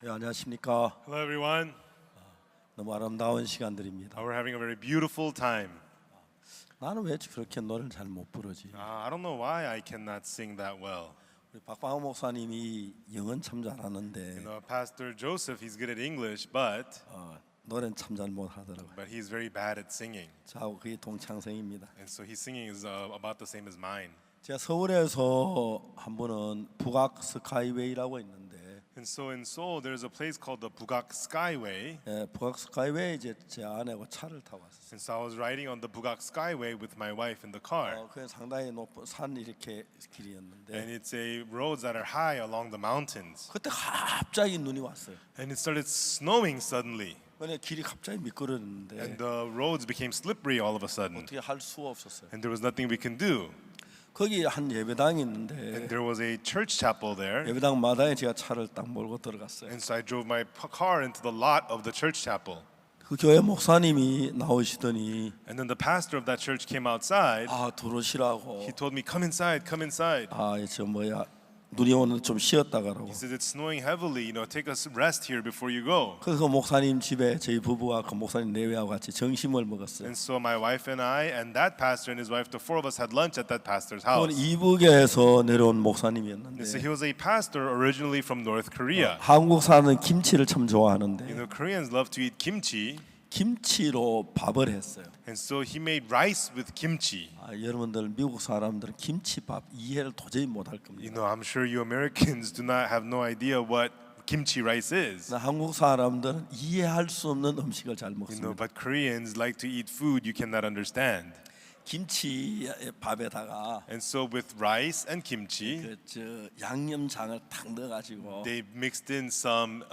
네, 안녕하십니까. Hello, everyone. 너무 아름다운 시간들입니다. We're having a very beautiful time. 나는 왜 그렇게 노래를 잘 못 부르지? I don't know why I cannot sing that well. 우리 박광호 목사님이 영어는 참 잘하는데 Pastor Joseph, he's good at English, but 노래는 참 잘 못하더라고요. he's very bad at singing. 저하고 그게 동창생입니다. And so his singing is about the same as mine. 제가 서울에서 한 번은 북악 스카이웨이라고 있는데 And so in Seoul, there's a place called the Bugak Skyway. 북악 스카이웨이 이제 제 아내하고 차를 타고 왔어요. And so I was riding on the Bugak Skyway with my wife in the car. 그게 상당히 높은 산 이렇게 길이었는데 And it's a roads that are high along the mountains. 그때 갑자기 눈이 왔어요. And it started snowing suddenly. 근데 길이 갑자기 미끄러졌는데 And the roads became slippery all of a sudden. 어떻게 할 수가 없었어요. And there was nothing we can do. 거기 한 예배당이 있는데 And there was a church chapel there. 예배당 마당에 제가 차를 딱 몰고 들어갔어요. And so I drove my car into the lot of the church chapel. 그 교회 목사님이 나오시더니 And then the pastor of that church came outside. 들어오시라고 He told me, come inside, come inside. 저 눈이 오는데 좀 쉬었다 가라고. He said, it's snowing heavily, take a rest here before you go. 그래서 그 목사님 집에 저희 부부와 그 목사님 내외하고 같이 점심을 먹었어요. And so my wife and I and that pastor and his wife, the four of us had lunch at that pastor's 그건 house. 이북에서 내려온 And so 목사님이었는데 he was a pastor originally from North Korea. 한국 사는 김치를 참 좋아하는데 Koreans love to eat kimchi. 김치로 밥을 했어요. And so he made rice with kimchi. 여러분들 미국 사람들은 김치밥 이해를 도저히 못할 겁니다. I'm sure you Americans do not have no idea what kimchi rice is. 한국 사람들은 이해할 수 없는 음식을 잘 먹습니다. But Koreans like to eat food you cannot understand. 김치 밥에다가 And so with rice and kimchi, 양념장을 탁 넣어가지고 they mixed in some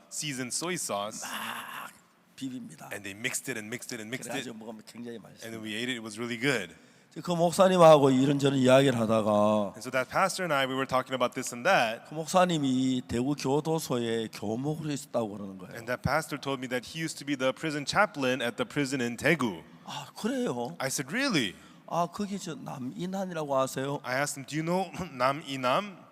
seasoned soy sauce. 막 비빕니다. And they mixed it and mixed it and mixed it. 그래가지고 먹으면 굉장히 맛있어요. And then we ate it. It was really good. 그 목사님하고 이런저런 이야기를 하다가 And so that pastor and I, we were talking about this and that. 그 목사님이 대구 교도소에 교목으로 있었다고 그러는 거예요. And that pastor told me that he used to be the prison chaplain at the prison in Daegu. 그래요? I said, really? 거기 저 남인한이라고 아세요? I asked him, do you know Nam Inam?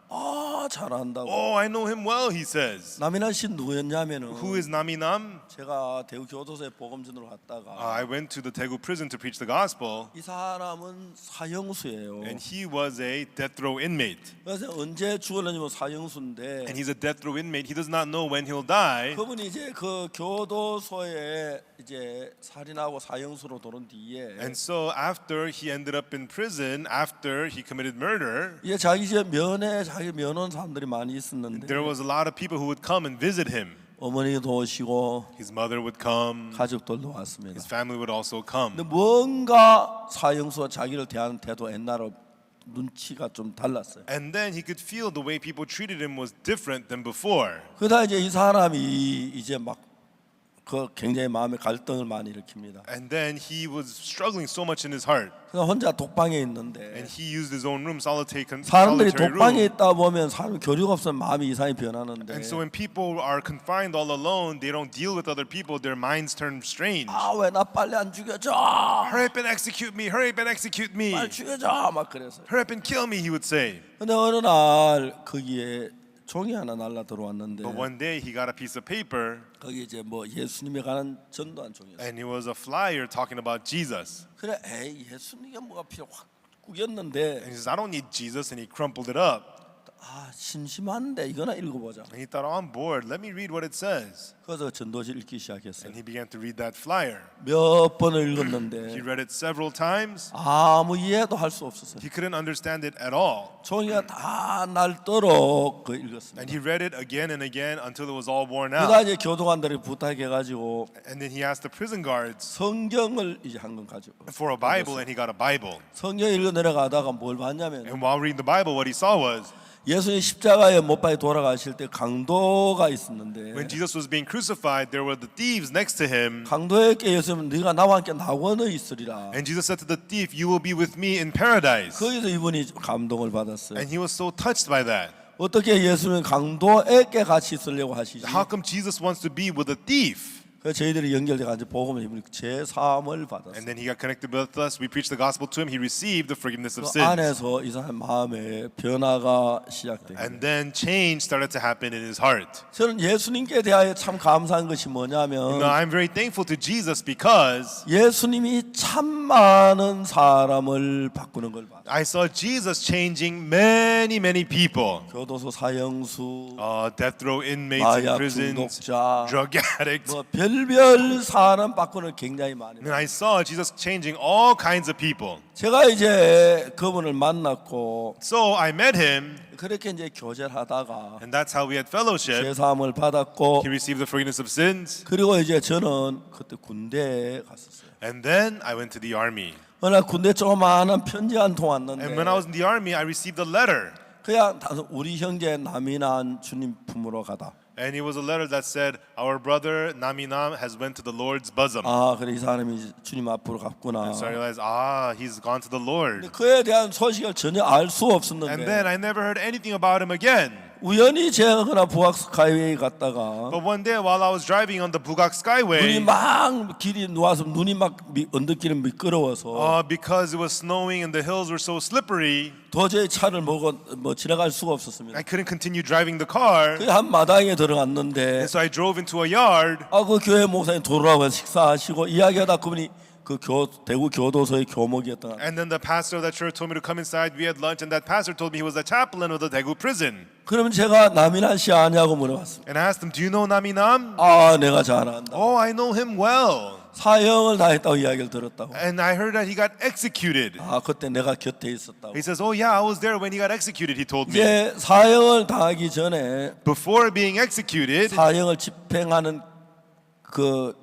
잘한다고. Oh, I know him well, he says. 남인한 씨 누구였냐면은 Who is Nam Inam? 제가 대구 교도소에 복음전으로 갔다가 I went to the Daegu prison to preach the gospel. 이 사람은 사형수예요. And he was a death row inmate. 그래서 언제 죽을려면 사형수인데 And he's a death row inmate. He does not know when he'll die. 그분이 이제 그 교도소에 이제 살인하고 사형수로 들어온 뒤에 And so after he ended up in prison, after he committed murder, 이게 자기 집 자기 면허 사람들이 많이 있었는데 there was a lot of people who would come and visit him. 어머니도 오시고 His mother would come. 가족들도 왔습니다. His family would also come. 근데 뭔가 사형수와 자기를 대하는 태도 옛날로 눈치가 좀 달랐어요. And then he could feel the way people treated him was different than before. 그러다 이제 이 사람이 이제 막 굉장히 마음에 갈등을 많이 일으킵니다. And then he was struggling so much in his heart. 그래서 혼자 독방에 있는데 And he used his own room, solitary 사람들이 room. 독방에 있다 보면 사람 교류가 없으면 마음이 이상히 변하는데 And so when people are confined all alone, they don't deal with other people, their minds turn strange. 왜 나 빨리 안 죽여줘? Hurry up and execute me, hurry up and execute me. 빨리 죽여줘 막 그랬어요. Hurry up and kill me, he would say. 근데 어느 날 거기에 종이 하나 날라 들어왔는데 But one day he got a piece of paper 거기 이제 예수님에 관한 전도한 종이었어요. and it was a flyer talking about Jesus. 그래 예수님이 뭐가 필요 확 구겼는데 And he says, I don't need Jesus, and he crumpled it up. 심심한데 이거나 읽어보자. And he thought, I'm bored, let me read what it says. 그래서 전도지 읽기 시작했어요. And he began to read that flyer. 몇 번을 He 읽었는데 read it several times. 아무 이해도 할 수 없었어요. He couldn't understand it at all. 종이가 다 날도록 읽었습니다. And he read it again and again until it was all worn 그러다 out. 이제 교도관들이 부탁해가지고 And then he asked the prison guards 성경을 이제 한 건 가지고 for a Bible, and he got a Bible. 성경 읽어 내려가다가 뭘 봤냐면 And while reading the Bible, what he saw was 예수님 십자가에 못 박혀 돌아가실 때 강도가 있었는데 when Jesus was being crucified, there were the thieves next to him. 강도에게 예수님은 네가 나와 함께 낙원에 있으리라. And Jesus said to the thief, you will be with me in paradise. 거기서 이분이 감동을 받았어요. And he was so touched by that. 어떻게 예수님은 강도에게 같이 있으려고 하시지? How come Jesus wants to be with a thief? 그래서 저희들이 연결돼 가지고 복음을 입으니 제 사함을 받았어요. And then he got connected with us. We preached the gospel to him. He received the forgiveness of 그 sins. 안에서 이 사람 마음에 변화가 시작돼요. And then change started to happen in his heart. 저는 예수님께 대하여 참 감사한 것이 You 뭐냐면 know, I'm very thankful to Jesus because 예수님이 참 많은 사람을 바꾸는 걸 봐요. I saw Jesus changing many people. 교도소 사형수, Death row inmates in 마약 prisons, 중독자, drug addicts. 뭐 별별 사람 바꾸는 굉장히 많이. And I saw Jesus changing all kinds of people. 제가 이제 그분을 만났고 So I met him, 그렇게 이제 교제를 하다가 and that's how we had fellowship. 제 사함을 받았고 He received the forgiveness of sins. 그리고 이제 저는 그때 군대에 갔었어요. And then I went to the army. 어느 날 군대 조그마한 편지 한 통 And when 왔는데 I was in the army, I received a letter. 그냥 우리 형제 남이난 주님 품으로 가다. And it was a letter that said, our brother Naminam has went to the Lord's bosom. 아 그래 이 사람이 주님 앞으로 갔구나. So I realized, he's gone to the Lord. 그에 대한 소식을 전혀 알 수 And 없었는데 then I never heard anything about him again. 우연히 제가 그날 부학 스카이웨이 갔다가 But one day while I was driving on the Bugak 눈이 Skyway, 막 길이 놓아서 눈이 막 언덕길이 미끄러워서 because it was snowing and the hills were so slippery, 도저히 차를 뭐 지나갈 수가 없었습니다. I couldn't continue driving the car. 그 한 마당에 들어갔는데 And so I drove into a yard. 그 교회 목사님 돌아와서 식사하시고 이야기하다 그분이 그 대구 교도소의 교목이었던 것 같아요. And then the pastor of that church told me to come inside. We had lunch, and that pastor told me he was the chaplain of the Daegu prison. 그러면 제가 남인한 씨 아냐고 물어봤습니다. And I asked him, "Do you know Naminam?" 내가 잘 안다. Oh, I know him well. 사형을 당했다고 이야기를 들었다고. And I heard that he got executed. 그때 내가 곁에 있었다고. He says, "Oh yeah, I was there when he got executed." He told me. 이제 사형을 당하기 전에 Before being executed, 사형을 집행하는 그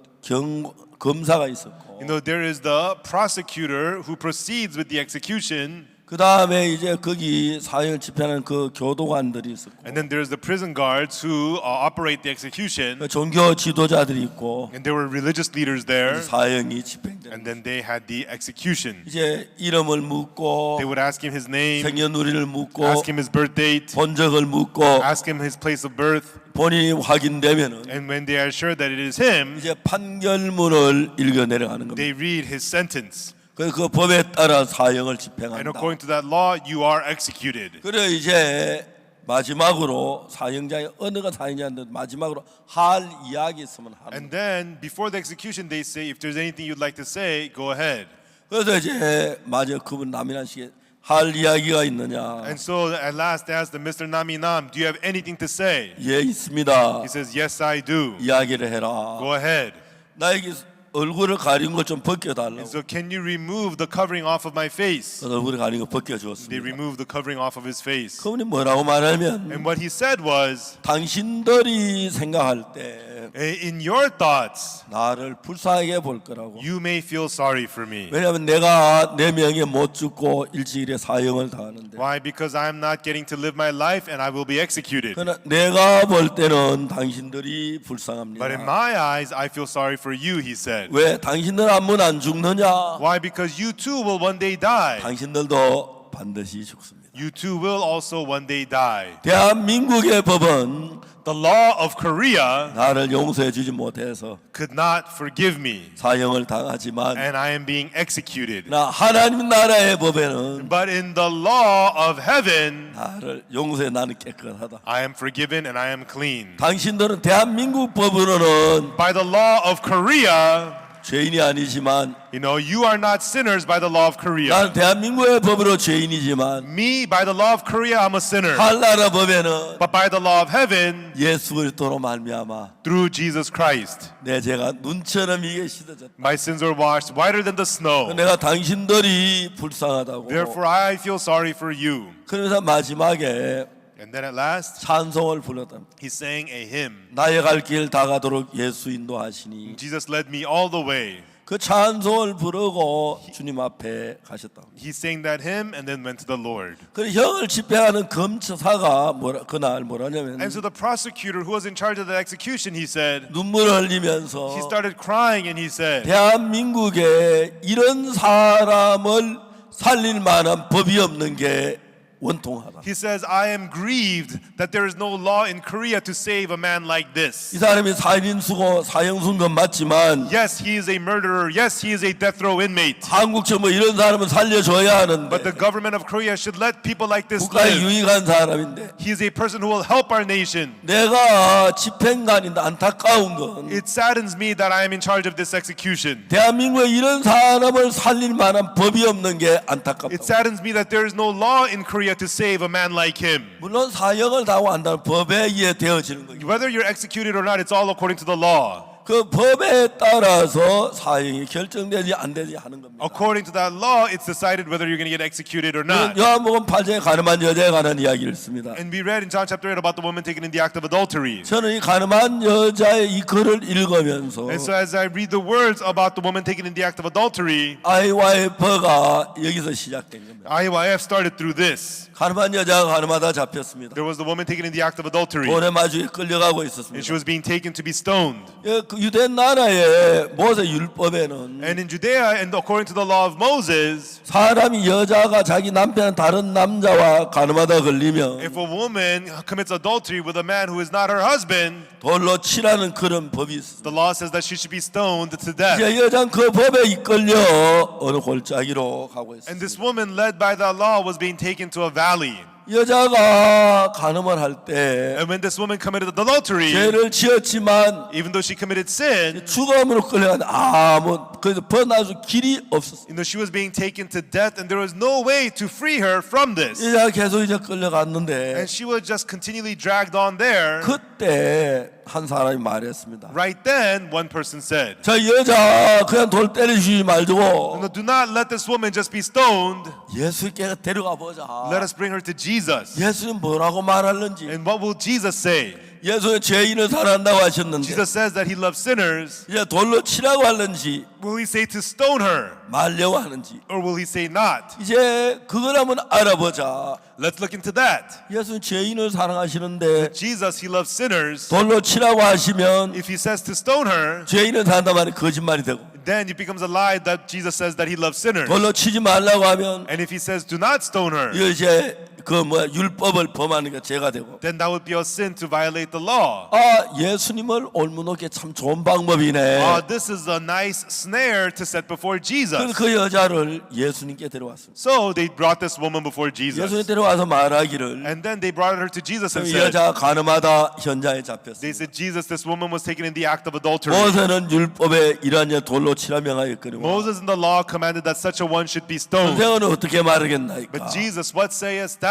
검사가 있었고. you know, there is the prosecutor who proceeds with the execution. 그 다음에 이제 거기 사형을 집행하는 그 교도관들이 있었고, And then there's the prison guards who operate the execution. 그 종교 지도자들이 있고, And there were religious leaders there. 사형이 집행되는. And then they had the execution. 이제 이름을 묻고, They would ask him his name, 생년월일을 묻고, ask him his birth date, 본 적을 묻고, ask him his place of birth. 본인이 확인되면은 And when they are sure that it is him, 이제 판결문을 읽어 내려가는 겁니다. they read his sentence. 그 법에 따라 사형을 And 집행한다. according to that law, you are executed. 그래 이제 마지막으로 사형장에 어느가 사형자인데 마지막으로 할 이야기 있으면 하는. And then before the execution, they say, if there's anything you'd like to say, go ahead. 그래서 이제 마지막 그분 남이란 씨에 할 이야기가 있느냐? And so at last they asked Mr. Naminam, do you have anything to say? 예 있습니다. He says, yes, I do. 이야기를 해라. Go ahead. 나에게 얼굴을 가린 걸 좀 And 벗겨달라고. so can you remove the covering off of my face? 그래서 얼굴을 가린 거 They 벗겨주었습니다. removed the covering off of his face. 그분이 뭐라고 말하면 And what he said was, 당신들이 생각할 때 in your thoughts, 나를 불쌍하게 볼 거라고. you may feel sorry for me. 왜냐하면 내가 내 명예 못 죽고 일찍일에 사형을 당하는데. Why? Because I'm not getting to live my life and I will be executed. 그러나 내가 볼 때는 당신들이 But in 불쌍합니다. my eyes, I feel sorry for you, he said. 왜 당신들 한 번 안 죽느냐? Why? Because you too will one day die. 당신들도 반드시 죽습니다. You too will also one day die. 대한민국의 법은 The law of Korea 나를 용서해 주지 못해서 could not forgive me, 사형을 당하지만 and I am being executed. 나 하나님 나라의 법에는 But in the law of heaven, 나를 용서해 나는 깨끗하다. I am forgiven and I am clean. 당신들은 대한민국 법으로는 By the law of Korea, 죄인이 아니지만 you are not sinners by the law of Korea. 나는 대한민국의 법으로 죄인이지만 Me, by the law of Korea, I'm a sinner. 한나라 법에는 But by the law of heaven, 예수 그리스도로 말미암아 through Jesus Christ, 내 죄가 눈처럼 이게 씻어졌다. my sins are washed whiter than the snow. 내가 당신들이 불쌍하다고. Therefore, I feel sorry for you. 그러면서 마지막에 And then at last, 찬송을 불렀다. he sang a hymn. 나의 갈 길 다 가도록 예수 인도하시니. Jesus led me all the way. 그 찬송을 부르고 주님 앞에 가셨다. He sang that hymn and then went to the Lord. 그 형을 집행하는 검사가 그날 뭐라냐면 And so the prosecutor who was in charge of the execution, he said, 눈물을 흘리면서 he started crying and he said, 대한민국에 이런 사람을 살릴 만한 법이 없는 게 원통하다. He says, I am grieved that there is no law in Korea to save a man like this. 이 사람이 살인수고 사형순건 맞지만 Yes, he is a murderer. Yes, he is a death row inmate. 한국 정부 이런 사람은 살려줘야 하는데 But the government of Korea should let people like this 국가에 live. 유익한 사람인데 He is a person who will help our nation. 내가 집행관인데 안타까운 건 It saddens me that I am in charge of this execution. 대한민국에 이런 사람을 살릴 만한 법이 없는 게 It 안타깝다. saddens me that there is no law in Korea to save a man like him. 물론 사형을 당하고 한다는 법에 의해 되어지는 거예요. Whether you're executed or not, it's all according to the law. 그 법에 따라서 사형이 결정되지 안 되지 하는 겁니다. According to that law, it's decided whether you're going to get executed or not. 요한복음 8장에 가늠한 여자에 관한 이야기를 씁니다. And we read in John chapter 8 about the woman taken in the act of adultery. 저는 이 가늠한 여자의 이 글을 읽으면서 And so as I read the words about the woman taken in the act of adultery, IYF가 여기서 시작된 겁니다. IYF started through this. 가늠한 여자가 가늠하다 잡혔습니다. There was the woman taken in the act of adultery, 돌에 마주에 끌려가고 and 있었습니다. she was being taken to be stoned. 그 유대 나라의 모세 율법에는 And in Judea, and according to the law of Moses, 사람이 여자가 자기 남편 다른 남자와 가늠하다 걸리면 if a woman commits adultery with a man who is not her husband, 돌로 치라는 그런 법이 있습니다. the law says that she should be stoned to death. 이제 여자는 그 법에 이끌려 어느 골짜기로 가고 And 있습니다. this woman, led by that law, was being taken to a valley. 여자가 가늠을 할 때 And when this woman committed adultery, 죄를 지었지만 even though she committed sin, 죽음으로 끌려간 아무 그래서 벗어날 수 길이 없었어요. she was being taken to death, and there was no way to free her from this. 여자가 계속 이제 끌려갔는데 And she was just continually dragged on there. 그때 한 사람이 말했습니다. Right then, one person said, 저 여자 그냥 돌 때리지 말고 "No, do not let this woman just be stoned. 예수께 데려가 보자. Let us bring her to Jesus." 예수는 뭐라고 말하는지. And what will Jesus say? 예수는 죄인을 사랑한다고 하셨는데 Jesus says that he loves sinners. 이제 돌로 치라고 하는지 Will he say to stone her, 말려고 하는지 or will he say not? 이제 그걸 한번 알아보자. Let's look into that. 예수는 죄인을 사랑하시는데 Jesus, he loves sinners. 돌로 치라고 하시면 If he says to stone her, 죄인을 사랑한다 말이 거짓말이 되고 then it becomes a lie that Jesus says that he loves sinners. 돌로 치지 말라고 하면 And if he says do not stone her, 이거 이제 그 율법을 범하는 게 죄가 되고 then that would be a sin to violate the law. 아 예수님을 올무놓기 참 좋은 방법이네. This is a nice snare to set before 그래서 Jesus. 그 여자를 예수님께 데려왔습니다. So they brought this woman before Jesus. 예수님 데려와서 말하기를 And then they brought her to Jesus and 그 said, 여자 가늠하다 현장에 they 잡혔습니다. said, Jesus, this woman was taken in the act of adultery. 모세는 율법에 이러한 여 돌로 치라 명하였거니와 Moses in the law commanded that such a one should be stoned. 선생은 어떻게 말하겠나이까. But Jesus, what sayest thou?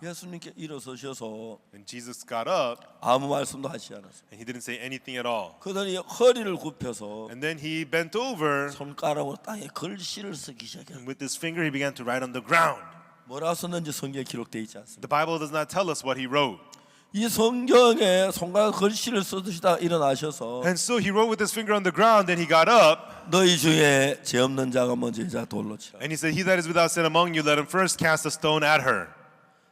예수님께 일어서셔서 And Jesus got up 아무 말씀도 하시지 않았어요. and he didn't say anything at all. 그러더니 허리를 굽혀서 And then he bent over 손가락으로 땅에 글씨를 쓰기 시작해요. and with his finger he began to write on the ground. 뭐라 썼는지 성경에 기록되어 있지 않습니다. The Bible does not tell us what he wrote. 이 성경에 손가락 글씨를 쓰시다가 일어나셔서 And so he wrote with his finger on the ground, then he got up 너희 중에 죄 없는 자가 먼저 여자 돌로 치라. and he said, he that is without sin among you, let him first cast a stone at her.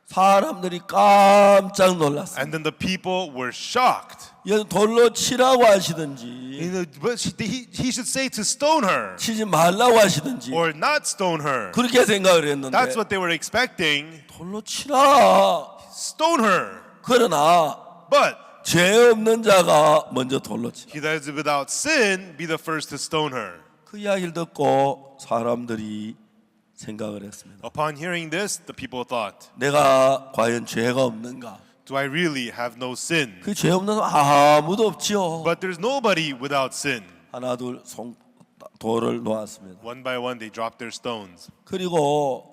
사람들이 깜짝 놀랐어요. And then the people were shocked. 돌로 치라고 하시든지 But he should say to stone her 치지 말라고 하시든지 or not stone her. 그렇게 생각을 했는데 That's what they were expecting. 돌로 치라. Stone her. 그러나 But 죄 없는 자가 먼저 돌로 치라. he that is without sin, be the first to stone her. 그 이야기를 듣고 사람들이 생각을 했습니다. Upon hearing this, the people thought, 내가 과연 죄가 없는가? do I really have no sin? 그 죄 없는 사람 아무도 없지요. But there's nobody without sin. 하나 둘 돌을 놓았습니다. One by one, they dropped their stones. 그리고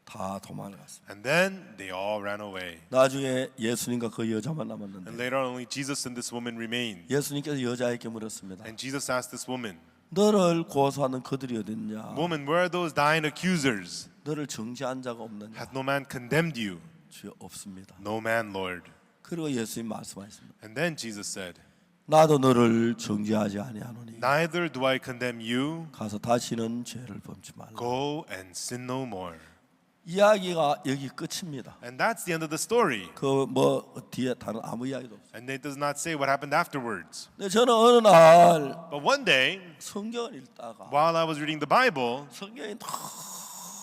다 도망갔습니다. And then they all ran away. 나중에 예수님과 그 여자만 남았는데 And later on, only Jesus and this woman remained. 예수님께서 여자에게 물었습니다. And Jesus asked this woman, 너를 고소하는 그들이 어딨냐? woman, where are those dying accusers? 너를 정죄한 자가 없느냐? Hath no man condemned you? 주여 없습니다. No man, Lord. 그리고 예수님 말씀하십니다. And then Jesus said, 나도 너를 정죄하지 아니하노니 neither do I condemn you. 가서 다시는 죄를 범치 말라. Go and sin no more. 이야기가 여기 끝입니다. And that's the end of the story. 그 뭐 뒤에 다른 아무 이야기도 없어요. And it does not say what happened afterwards. 근데 저는 어느 날 But one day, 성경을 읽다가 while I was reading the Bible, 성경이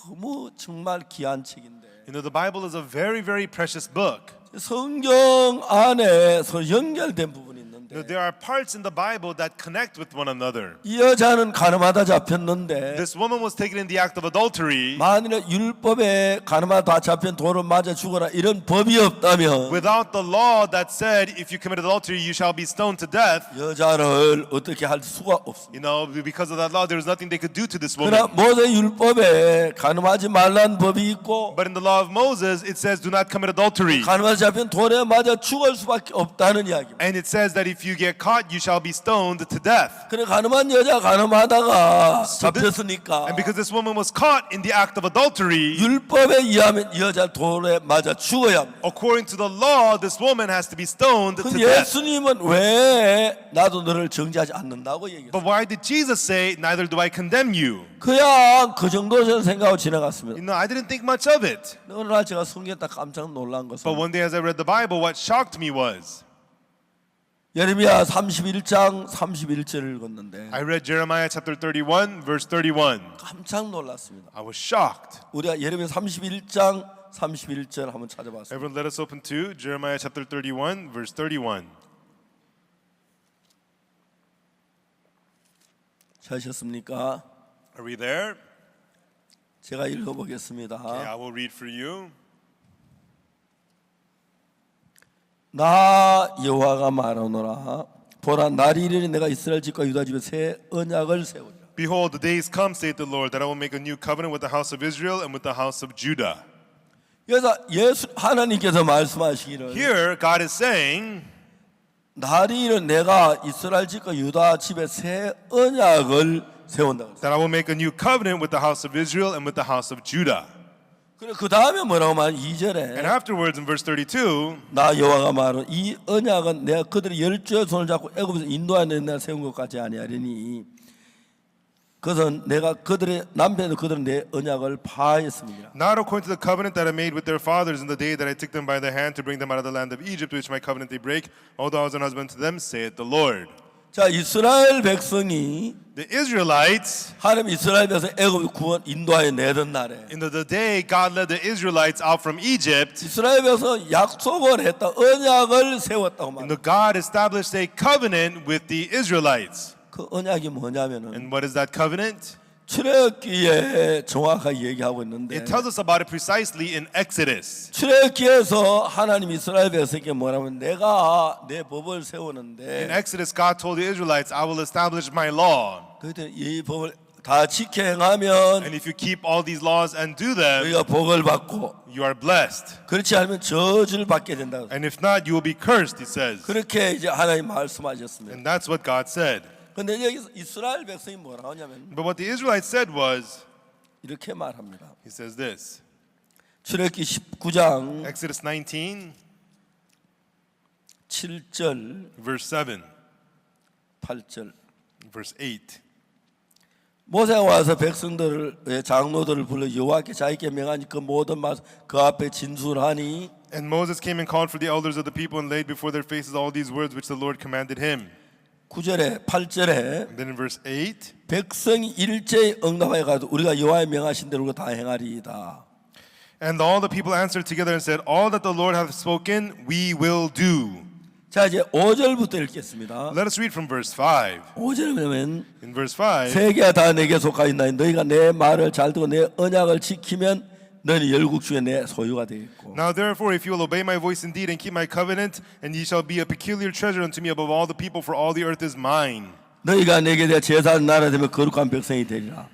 너무 정말 귀한 책인데 You know, the Bible is a very, very precious book. 성경 안에서 연결된 부분이 You know, 있는데 there are parts in the Bible that connect with one another. 이 여자는 가늠하다 잡혔는데 This woman was taken in the act of adultery. 만일에 율법에 가늠하다 잡힌 돌을 맞아 죽어라 이런 법이 없다면 Without the law that said, if you commit adultery, you shall be stoned to death. 여자를 어떻게 할 수가 없습니다. You know, because of that law, there was nothing they could do to this 그러나 woman. 모세 율법에 가늠하지 말라는 법이 있고 But in the law of Moses, it says, do not commit adultery. 가늠하다 잡힌 돌에 맞아 죽을 수밖에 없다는 이야기입니다. And it says that if you get caught, you shall be stoned to death. 그래 가늠한 여자 가늠하다가 잡혔으니까 And because this woman was caught in the act of adultery, 율법에 의하면 이 여자 돌에 맞아 죽어야 합니다. according to the law, this woman has to be stoned to 그 death. 예수님은 왜 나도 너를 정죄하지 않는다고 얘기했어요? But why did Jesus say, neither do I condemn you? 그냥 그 정도 저는 생각하고 지나갔습니다. You know, I didn't think much of it. 어느 날 제가 성경에 딱 깜짝 놀란 것은 But one day as I read the Bible, what shocked me was, 예레미야 31장 31절을 읽었는데 I read Jeremiah chapter 31, verse 31. 깜짝 놀랐습니다. I was shocked. 우리가 예레미야 31장 31절 한번 찾아봤습니다. Everyone let us open to Jeremiah chapter 31, verse 31. 찾으셨습니까? Are we there? 제가 읽어보겠습니다. Okay, I will read for you. 나 여호와가 말하노라 보라 날이 이르니 내가 이스라엘 집과 유다 집에 새 언약을 세우리라. Behold, the days come, saith the Lord, that I will make a new covenant with the house of Israel and with the house of Judah. 그래서 예수 하나님께서 말씀하시기를 Here, God is saying, 날이 이르니 내가 이스라엘 집과 유다 집에 새 언약을 세운다. that I will make a new covenant with the house of Israel and with the house of Judah. 그래 그 다음에 뭐라고 말 And 2절에 afterwards, in verse 32, 나 여호와가 말하노 이 언약은 내가 그들의 열조의 손을 잡고 애굽에서 인도하는 날 세운 것 같지 아니하리니 그것은 내가 그들의 남편도 그들은 내 언약을 파하였습니다. not according to the covenant that I made with their fathers in the day that I took them by the hand to bring them out of the land of Egypt, which my covenant they break, although I was an husband to them, saith the Lord. 자 이스라엘 백성이 The Israelites, 하나님 이스라엘 백성 애굽 구원 인도하여 내던 날에 in the day God led the Israelites out from Egypt, 이스라엘 백성 약속을 했다 언약을 세웠다고 and 말합니다. the God established a covenant with the Israelites. 그 언약이 뭐냐면은 And what is that covenant? 출애굽기에 정확하게 얘기하고 있는데 It tells us about it precisely in Exodus. 출애굽기에서 하나님 이스라엘 백성에게 뭐라면 내가 내 법을 In 세우는데 Exodus, God told the Israelites, I will establish my law. 그때 이 법을 다 지켜 행하면 And if you keep all these laws and do them, 너희가 복을 받고 you are blessed. 그렇지 않으면 저주를 받게 된다. And if not, you will be cursed, he says. 그렇게 이제 하나님 말씀하셨습니다. And that's what God said. 근데 여기서 이스라엘 백성이 뭐라 하냐면 But what the Israelites said was, 이렇게 말합니다. he says this, 출애굽기 19장 Exodus 19, 7절 verse 7, 8절 verse 8. 모세가 와서 백성들을 장로들을 불러 여호와께 자기께 명하니 그 모든 말 그 앞에 진술하니 And Moses came and called for the elders of the people and laid before their faces all these words which the Lord commanded him. 9절에 8절에 And then in verse 8, 백성이 일제히 응답하여 가도 우리가 여호와의 명하신 대로 다 행하리이다. and all the people answered together and said, all that the Lord hath spoken, we will do. 자 이제 5절부터 읽겠습니다. Let us read from verse 5. 5절에 보면 In verse 5, 세계가 다 내게 속하였나니 너희가 내 말을 잘 듣고 내 언약을 지키면 너희 열국 중에 내 소유가 되겠고 now therefore, if you will obey my voice indeed and keep my covenant, and ye shall be a peculiar treasure unto me above all the people, for all the earth is mine. 너희가 내게 대해 제사를 나라 되면 거룩한 백성이 되리라.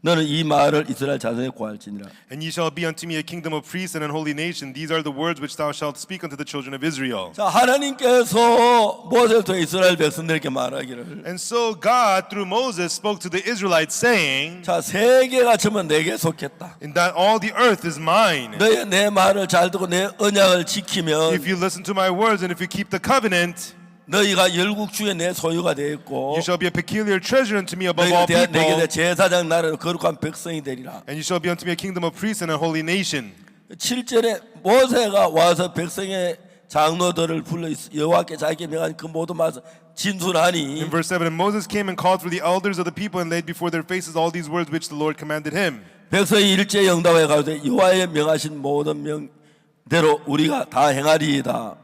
너는 이 말을 이스라엘 자손에 고할지니라. And ye shall be unto me a kingdom of priests and an holy nation. These are the words which thou shalt speak unto the children of Israel. 자 하나님께서 모세를 통해 이스라엘 백성들에게 말하기를 And so God, through Moses, spoke to the Israelites, saying, 자 세계가 전부 내게 속했다. in that all the earth is mine. 너희 내 말을 잘 듣고 내 언약을 지키면 If you listen to my words and if you keep the covenant, 너희가 열국 중에 내 소유가 되겠고 you shall be a peculiar treasure unto me above 너희가 all 내게 people, 대해 제사장 나라로 거룩한 백성이 되리라. and you shall be unto me a kingdom of priests and a holy nation. 7절에 모세가 와서 백성의 장로들을 불러 여호와께 자기에게 명한 그 모든 말씀 진술하니 In verse 7, and Moses came and called for the elders of the people and laid before their faces all these words which the Lord commanded him. 백성이 일제히 응답하여 가로되 여호와의 명하신 모든 명대로 우리가 다 행하리이다.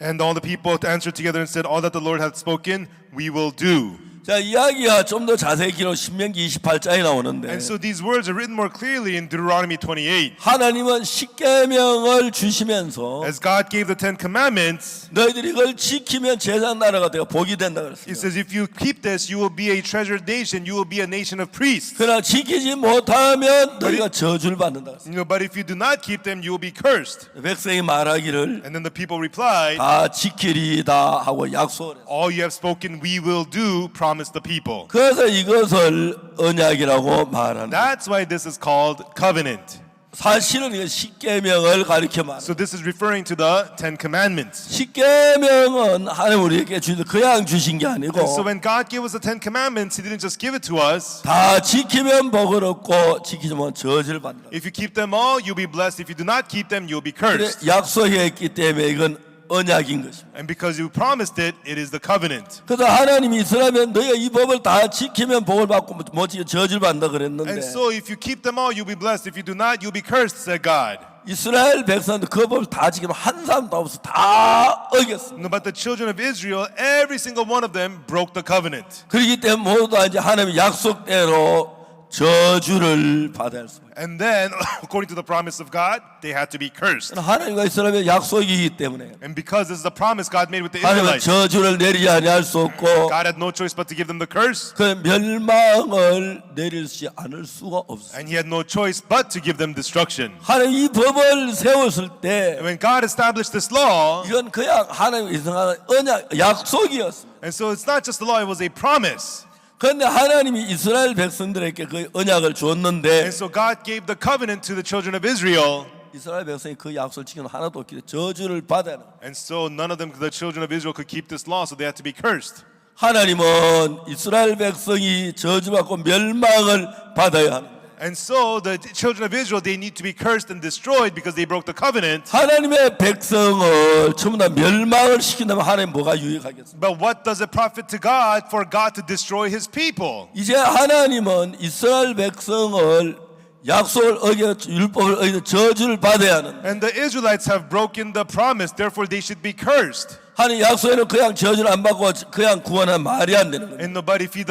And all the people answered together and said, all that the Lord hath spoken, we will do. 자, 이야기가 좀 더 자세히 기록 신명기 28장에 나오는데 And so these words are written more clearly in Deuteronomy 28. 하나님은 십계명을 주시면서 As God gave the Ten Commandments, 너희들이 이걸 지키면 제사장 나라가 되고 복이 된다 He 그랬습니다. says, if you keep this, you will be a treasured nation. You will be a nation of priests. 그러나 지키지 못하면 너희가 저주를 받는다 그랬습니다. But if you do not keep them, you will be cursed. 백성이 말하기를 And then the people replied, 다 지키리다 하고 약속을 했어요. all you have spoken, we will do, promise the people. 그래서 이것을 언약이라고 말합니다. That's why this is called covenant. 사실은 이거 십계명을 가리켜 말합니다. So this is referring to the Ten Commandments. 십계명은 하나님 우리에게 주신 그냥 주신 게 아니고 And so when God gave us the Ten Commandments, He didn't just give it to us. 다 지키면 복을 얻고 지키지 못하면 저주를 받는다. If you keep them all, you'll be blessed. If you do not keep them, you'll be 그래 cursed. 약속했기 때문에 이건 언약인 것입니다. And because you promised it, it is the covenant. 그래서 하나님이 이스라엘은 너희가 이 법을 다 지키면 복을 받고 못 지키면 저주를 받는다 And 그랬는데 so if you keep them all, you'll be blessed. If you do not, you'll be cursed, said God. 이스라엘 백성들 그 법을 다 지키면 한 사람도 없어 다 어겼습니다. No, but the children of Israel, every single one of them broke the covenant. 그렇기 때문에 모두 다 이제 하나님의 약속대로 저주를 받아야 할 수밖에. And then, according to the promise of God, they had to be cursed. 하나님과 이스라엘의 약속이기 때문에 And because this is the promise God made with the 하나님은 Israelites, 저주를 내리지 아니할 수 없고 God had no choice but to give them the curse. 그 멸망을 내리지 않을 수가 없어요. And He had no choice but to give them destruction. 하나님 이 법을 세웠을 때 And when God established this law, 이건 그냥 하나님의 이상한 언약 약속이었습니다. and so it's not just the law, it was a promise. 그런데 하나님이 이스라엘 백성들에게 그 언약을 줬는데 And so God gave the covenant to the children of Israel. 이스라엘 백성이 그 약속을 지키는 하나도 없기 때문에 저주를 받아야 합니다. And so none of them, the children of Israel, could keep this law, so they had to be cursed. 하나님은 이스라엘 백성이 저주받고 멸망을 받아야 합니다. And so the children of Israel, they need to be cursed and destroyed because they broke the covenant. 하나님의 백성을 전부 다 멸망을 시킨다면 하나님 뭐가 유익하겠습니까? But what does it profit to God for God to destroy His people? 이제 하나님은 이스라엘 백성을 약속을 어겨 율법을 어겨 저주를 받아야 하는. And the Israelites have broken the promise, therefore they should be cursed. 하나님 약속에는 그냥 저주를 안 받고 그냥 구원하면 말이 안 되는 거예요. And but if He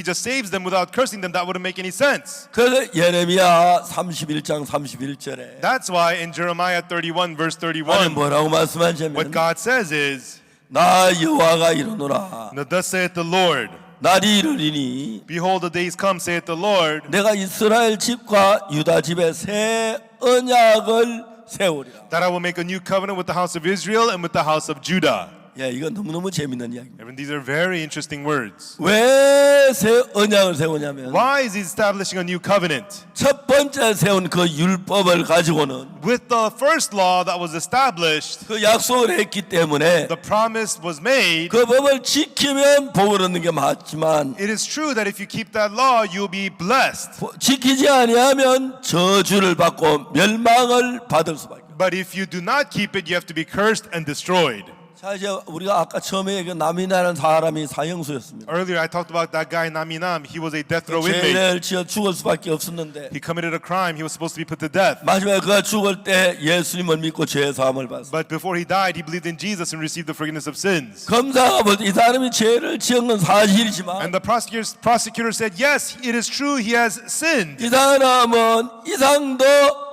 just saves them without cursing them, that wouldn't make any sense. 그래서 예레미야 31장 31절에 That's why in Jeremiah 31 verse 하나님 31, 뭐라고 말씀하냐면 what God says is, 나 여호와가 이르노라 "Now thus saith the Lord, 날이 이르리니 behold the days come, saith the Lord, 내가 이스라엘 집과 유다 집에 새 언약을 세우리라. that I will make a new covenant with the house of Israel and with the house of Judah." 예, 이건 너무너무 재밌는 이야기입니다. And these are very interesting words. 왜 새 언약을 세우냐면 Why is He establishing a new covenant? 첫 번째 세운 그 율법을 가지고는 With the first law that was established, 그 약속을 했기 때문에 the promise was made. 그 법을 지키면 복을 얻는 게 맞지만 It is true that if you keep that law, you'll be blessed. 지키지 아니하면 저주를 받고 멸망을 받을 수밖에. But if you do not keep it, you have to be cursed and destroyed. 자, 이제 우리가 아까 처음에 그 남이나라는 사람이 사형수였습니다. Earlier, I talked about that guy Naminam. He was a death row inmate. 죄를 지어 죽을 수밖에 없었는데 He committed a crime. He was supposed to be put to death. 마지막에 그가 죽을 때 예수님을 믿고 죄 사함을 받았어요. But before he died, he believed in Jesus and received the forgiveness of sins. 검사가 볼 때 이 사람이 죄를 지은 건 사실이지만 And the prosecutor said, yes, it is true, he has sinned. 이 사람은 이상도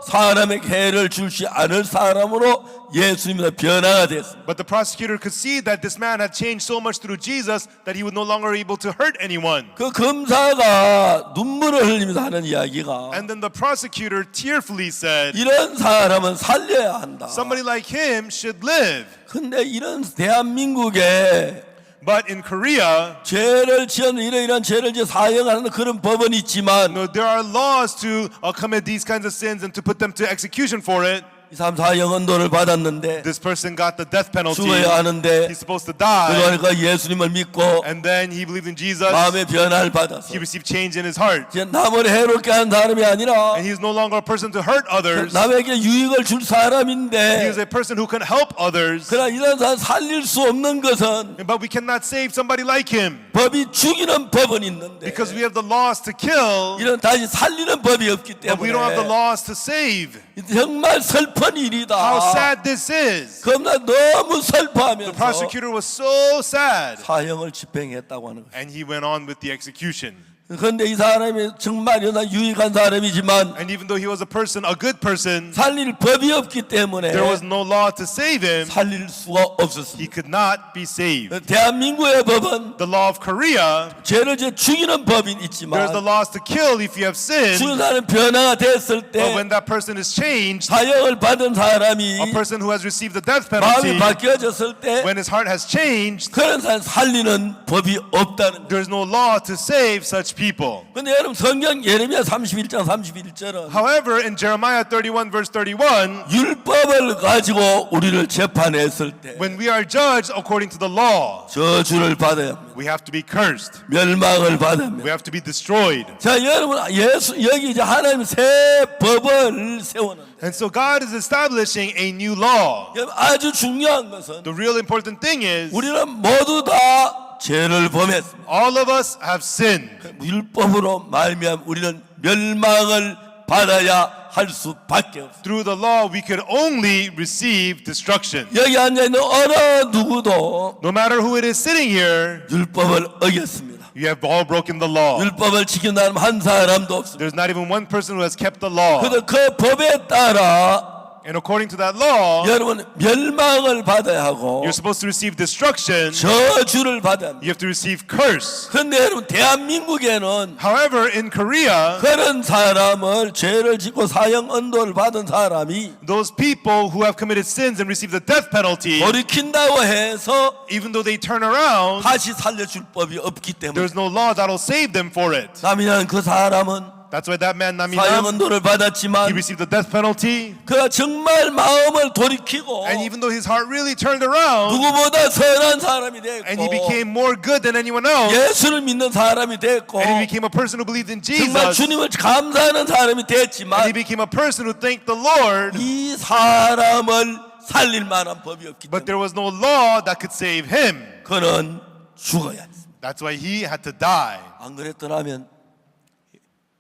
사람에게 해를 주지 않을 사람으로 예수님으로 변화가 됐습니다. But the prosecutor could see that this man had changed so much through Jesus that he was no longer able to hurt anyone. 그 검사가 눈물을 흘리면서 하는 이야기가 And then the prosecutor tearfully said, 이런 사람은 살려야 한다. somebody like him should live. 근데 이런 대한민국에 But in Korea, 죄를 지은 이런 죄를 지어 사형하는 그런 법은 있지만 there are laws to commit these kinds of sins and to put them to execution for it. 이 사람 사형 언도를 받았는데 This person got the death penalty. 죽어야 하는데 He's supposed to die. 그러니까 예수님을 믿고 And then he believed in Jesus. 마음의 변화를 받아서 He received change in his heart. 이제 남을 해롭게 하는 사람이 아니라 And he's no longer a person to hurt others. 남에게 유익을 줄 He 사람인데 is a person who can help others. 그러나 이런 사람 살릴 수 없는 것은 But we cannot save somebody like him 법이 죽이는 법은 있는데 because we have the laws to kill, 이런 다시 살리는 법이 없기 but we don't have the 때문에 laws to save. 정말 슬픈 일이다. How sad this is. 겁나 너무 The 슬퍼하면서 prosecutor was so sad. 사형을 집행했다고 하는 거예요. And he went on with the execution. 그런데 이 사람이 정말 유익한 사람이지만 And even though he was a good person, 살릴 법이 없기 때문에 there was no law to save him. 살릴 수가 He 없었습니다. could not be saved. 대한민국의 법은 The law of Korea, 죄를 이제 죽이는 법이 there's 있지만 the laws to kill if you have sinned. 죽은 사람 변화가 됐을 But 때 when that person is changed, 사형을 받은 사람이 a person who has received the death 마음이 penalty, 바뀌어졌을 때 when his heart has changed, 그런 사람 살리는 법이 없다는 거예요. there's no law to save such people. 근데 여러분 성경 예레미야 31장 31절은 However, in Jeremiah 31 verse 31, 율법을 가지고 우리를 재판했을 때 when we are judged according to the law, 저주를 받아야 합니다. we have to be cursed. 멸망을 받아야 합니다. We have to be destroyed. 자, 여러분 여기 이제 하나님 새 법을 세우는데 And so God is establishing a new law. 여러분 아주 중요한 것은 The real important thing is 우리는 모두 다 죄를 범했습니다. all of us have sinned. 율법으로 말미암아 우리는 멸망을 받아야 할 수밖에 없습니다. Through the law, we could only receive destruction. 여기 앉아 있는 어느 누구도 No matter who it is sitting here, 율법을 어겼습니다. you have all broken the law. 율법을 지킨다는 사람 한 사람도 없습니다. There's not even one person who has kept the law. 그런데 그 법에 따라 And according to that law, 여러분 멸망을 받아야 하고 you're supposed to receive destruction. 저주를 받아야 합니다. You have to receive curse. 그런데 여러분 대한민국에는 However, in Korea, 그런 사람을 죄를 짓고 사형 언도를 받은 사람이 those people who have committed sins and received the death penalty, 돌이킨다고 해서 even though they turn around, 다시 살려줄 법이 없기 때문에 there's no law that'll save them for it. 남이란 그 사람은 That's why that man 사형 Naminam, 언도를 he 받았지만 received the death penalty, 그가 정말 마음을 돌이키고 and even though his heart really turned around, 누구보다 선한 사람이 and he 됐고 became more good than anyone else, 예수를 믿는 사람이 됐고 and he became a person who believed in 정말 Jesus, 주님을 감사하는 사람이 and he 됐지만 became a person who thanked the Lord, 이 사람을 살릴 만한 법이 없기 but 때문에 there was no law that could save him. 그는 죽어야 했습니다. That's why he had to die. 안 그랬더라면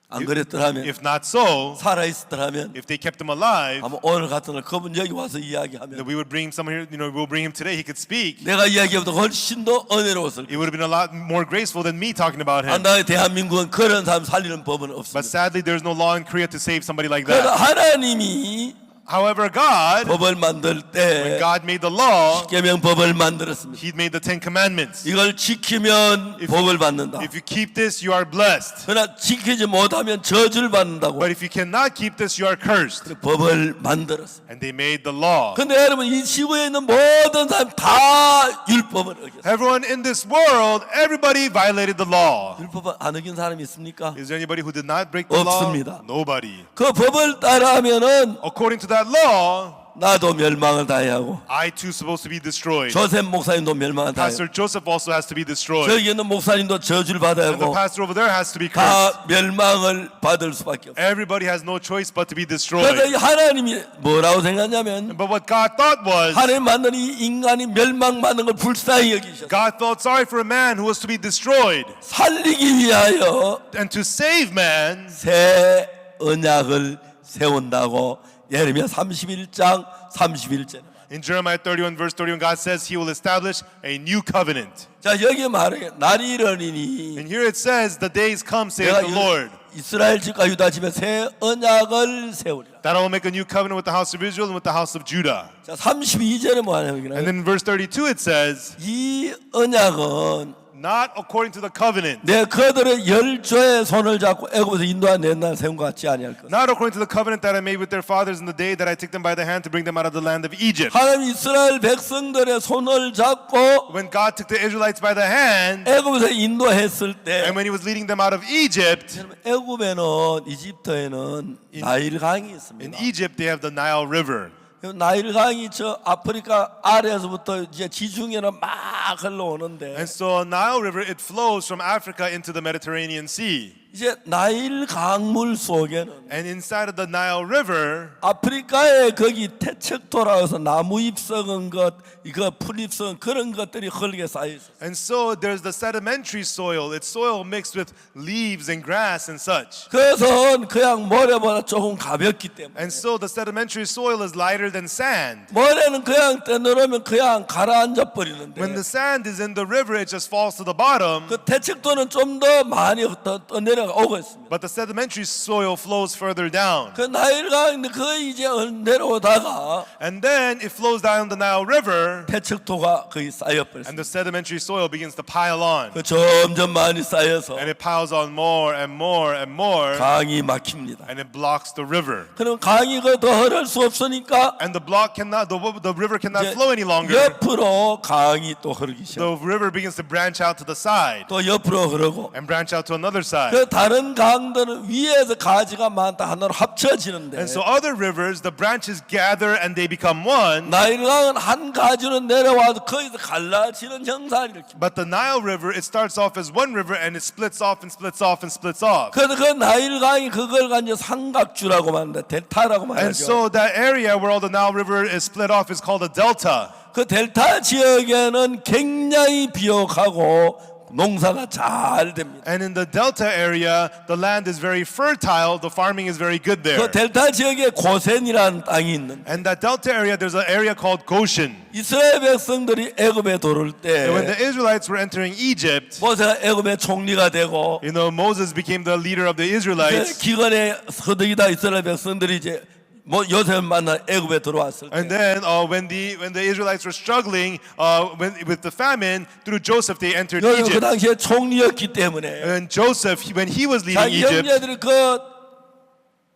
If not so, 살아있었더라면 if they kept him alive, 아마 오늘 같은 날 그분 여기 와서 이야기하면 then we would bring him someone here, we'll bring him today, he could speak. 내가 이야기보다 훨씬 더 은혜로웠을 It would have been a lot more graceful than me talking about him. 한나의 대한민국은 그런 사람 살리는 법은 But 없습니다. sadly, there's no law in Korea to save somebody like 그러나 that. 하나님이 However, God, 법을 만들 when 때 God made the law, 십계명 법을 만들었습니다. He made the Ten Commandments. 이걸 지키면 복을 받는다. If you keep this, you are blessed. 그러나 지키지 못하면 저주를 받는다고 But if you cannot keep this, you are cursed. 법을 만들었습니다. And they made the law. 근데 여러분 이 지구에 있는 모든 사람 다 율법을 어겼어요. Everyone in this world, everybody violated the law. 율법을 안 어긴 사람이 있습니까? Is there anybody who did not break the law? 없습니다. Nobody. 그 법을 따라하면은 According to that law, 나도 멸망을 당해야 하고 I too supposed to be destroyed. 조셉 목사님도 멸망을 당해야 하고 Pastor Joseph also has to be destroyed. 저기 있는 목사님도 저주를 받아야 And the 하고 pastor over there has to be cursed. 다 멸망을 받을 수밖에 없어요. Everybody has no choice but to be 그래서 destroyed. 이 하나님이 뭐라고 생각하냐면 But what God thought was, 하나님 만든 이 인간이 멸망받는 걸 불쌍히 여기셨어요. God felt sorry for a man who was to be destroyed. 살리기 위하여 And to save man, 새 언약을 세운다고 예레미야 31장 31절에 in Jeremiah 31 verse 31, God says He will establish a new covenant. 자 여기 말해 날이 이르니니 And here it says, the days come, saith 내가 the Lord, 이스라엘 집과 유다 집에 새 언약을 세우리라. that I will make a new covenant with the house of Israel and with the house of Judah. 자 32절에 뭐 하냐면 And then in verse 32 it says, 이 언약은 not according to the covenant, 내 그들의 열조의 손을 잡고 애굽에서 인도한 옛날 세운 것 같지 아니할 것. not according to the covenant that I made with their fathers in the day that I took them by the hand to bring them out of the land of Egypt. 하나님 이스라엘 백성들의 손을 잡고 When God took the Israelites by the hand, 애굽에서 인도했을 때 and when He was leading them out of Egypt, 애굽에는 이집트에는 나일강이 in 있습니다. Egypt they have the Nile River. 나일강이 저 아프리카 아래에서부터 이제 지중해로 막 흘러오는데 And so Nile River, it flows from Africa into the Mediterranean Sea. 이제 나일 강물 속에는 And inside of the Nile River, 아프리카에 거기 태척토라고 해서 나무 잎썩은 것, 이거 풀 잎썩은 그런 것들이 흙에 쌓여 있어요. and so there's the sedimentary soil. It's soil mixed with leaves and grass and such. 그래서 그냥 모래보다 조금 가볍기 때문에 And so the sedimentary soil is lighter than sand. 모래는 그냥 떠내려면 그냥 가라앉아 버리는데 When the sand is in the river, it just falls to the bottom. 그 태척토는 좀 더 많이 떠내려가 오고 있습니다. But the sedimentary soil flows further down. 그 나일강인데 그 이제 내려오다가 And then it flows down the Nile River, 태척토가 거기 쌓여버렸어요. and the sedimentary soil begins to pile on. 그 점점 많이 쌓여서 And it piles on more and more and more, 강이 막힙니다. and it blocks the river. 그럼 강이 더 흐를 수 없으니까 And the river cannot 이제 flow any longer. 옆으로 강이 또 흐르기 시작. The river begins to branch out to the side 또 옆으로 흐르고 and branch out to another side. 그 다른 강들은 위에서 가지가 많다 하나로 합쳐지는데 And so other rivers, the branches gather and they become one. 나일강은 한 가지로 내려와서 거기서 갈라지는 형상을 일으킵니다. But the Nile River, it starts off as one river and it splits off and splits off and splits off. 그래서 그 나일강이 그걸 가지고 삼각주라고 말합니다. 델타라고 And 말하죠. so that area where all the Nile River is split off is called a delta. 그 델타 지역에는 굉장히 비옥하고 농사가 잘 됩니다. And in the delta area, the land is very fertile, the farming is very good there. 그 델타 지역에 고센이라는 땅이 있는데 And that delta area, there's an area called Goshen. 이스라엘 백성들이 애굽에 들어올 And when the 때 Israelites were entering Egypt, 모세가 애굽의 총리가 되고 you know, Moses became the leader of the Israelites. 기근에 서덕이다 이스라엘 백성들이 이제 뭐 요셉을 만나 애굽에 들어왔을 And 때 then when the Israelites were struggling with the famine, through Joseph they entered 요셉 그 Egypt. 당시에 총리였기 때문에 And Joseph, when he was leading 자기 Egypt, 형제들이 그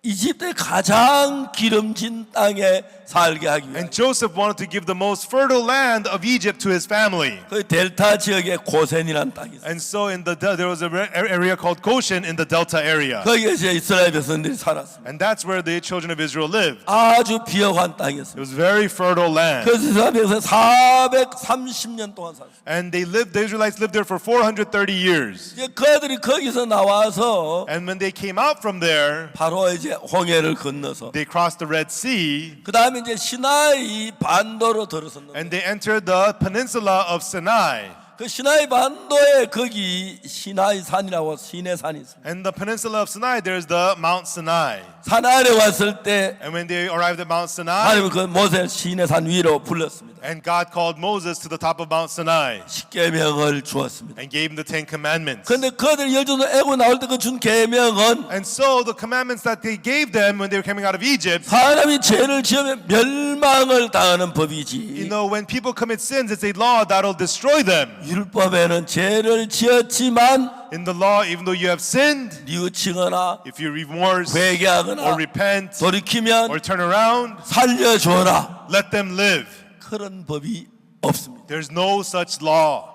이집트의 가장 기름진 땅에 살게 하기 위해 and Joseph wanted to give the most fertile land of Egypt to his family. 그 델타 지역에 고센이라는 땅이 있어요. And so there was an area called Goshen in the delta area. 거기에 이제 이스라엘 백성들이 살았습니다. And that's where the children of Israel lived. 아주 비옥한 It 땅이었습니다. was very fertile land. 그래서 이스라엘 백성 430년 동안 살았어요. And the Israelites lived there for 430 years. 이제 그들이 거기서 나와서 And when they came out from there, 바로 이제 홍해를 건너서 they crossed the Red Sea 그 다음에 이제 시나이 반도로 들어섰는데 and they entered the peninsula of Sinai. 그 시나이 반도에 거기 시나이 산이라고 시내산이 있습니다. And the peninsula of Sinai, there's the Mount Sinai. 산 아래 왔을 때 And when they arrived at Mount Sinai, 하나님은 그 모세 시내산 위로 불렀습니다. and God called Moses to the top of Mount Sinai 십계명을 주었습니다. and gave him the 10 Commandments. 그런데 그들 열조도 애굽 나올 때 그 준 계명은 And so the commandments that they gave them when they were coming out of Egypt, 사람이 죄를 지으면 멸망을 당하는 you 법이지. know, when people commit sins, it's a law that'll destroy them. 율법에는 죄를 지었지만 In the law, even though you have sinned, 뉘우치거나 if you remorse 회개하거나 or repent 돌이키면 or turn around, 살려줘라. let them live. 그런 법이 없습니다. There's no such law.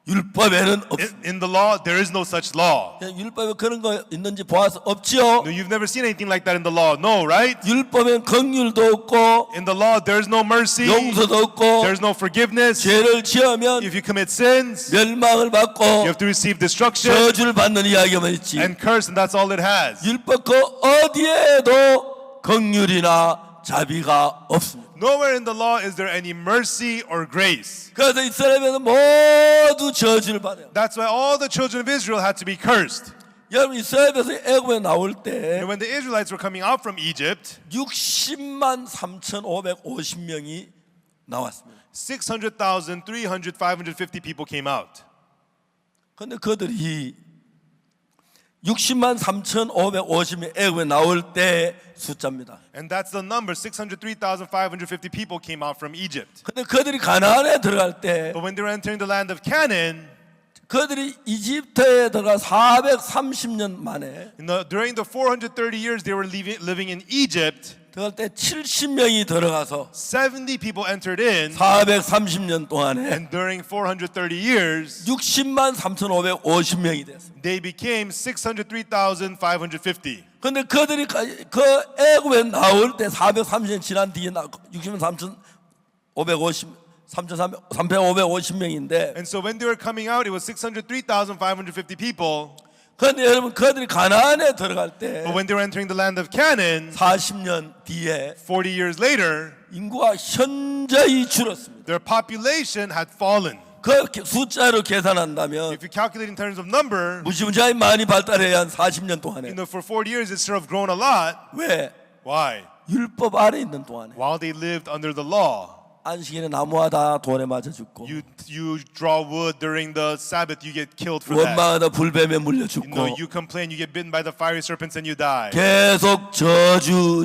율법에는 없습니다. In the law, there is no such law. 율법에 그런 거 있는지 보아서 없지요. No, you've never seen anything like that in the law. No, right? 율법엔 긍휼도 없고 In the law, there's no mercy. 용서도 없고 There's no forgiveness. 죄를 지으면 If you commit sins, 멸망을 you 받고 have to receive destruction 저주를 받는 이야기만 있지. and curse, and that's all it has. 율법 그 어디에도 긍휼이나 자비가 없습니다. Nowhere in the law is there any mercy or grace. 그래서 이스라엘은 모두 저주를 받아요. That's why all the children of Israel had to be cursed. 여러분 이스라엘에서 애굽에 나올 때 And when the Israelites were coming out from Egypt, 60만 3,550명이 나왔습니다. 550 people came out. 그런데 그들이 60만 3,550명 애굽에 나올 때 숫자입니다. And that's the number. 603,550 people came out from Egypt. 근데 그들이 가나안에 들어갈 때 But when they were entering the land of Canaan, 그들이 이집트에 들어가 430년 만에 During the 430 years they were living in Egypt, 들어갈 때 70명이 들어가서 70 people entered in, 430년 동안에 and during 430 years, 60만 3,550명이 됐어요. they became 603,550. 근데 그들이 그 애굽에 나올 때 430년 지난 뒤에 60만 3,550명인데 And so when they were coming out, it was 603,550 people. 근데 여러분 그들이 가나안에 들어갈 때 But when they were entering the land of Canaan, 40년 뒤에 40 years later, 인구가 현저히 줄었습니다. their population had fallen. 그 숫자로 계산한다면 If you calculate in terms of number, 무지무지하게 많이 발달해야 한 40년 동안에 for 40 years it should have grown a lot. 왜? Why? 율법 아래 있는 동안에 While they lived under the law. 안식일에 나무하다 돌에 맞아 죽고 You draw wood during the Sabbath, you get killed for that. 원망하다 불뱀에 물려 죽고 You complain, you get bitten by the fiery serpents and you die. 계속 저주만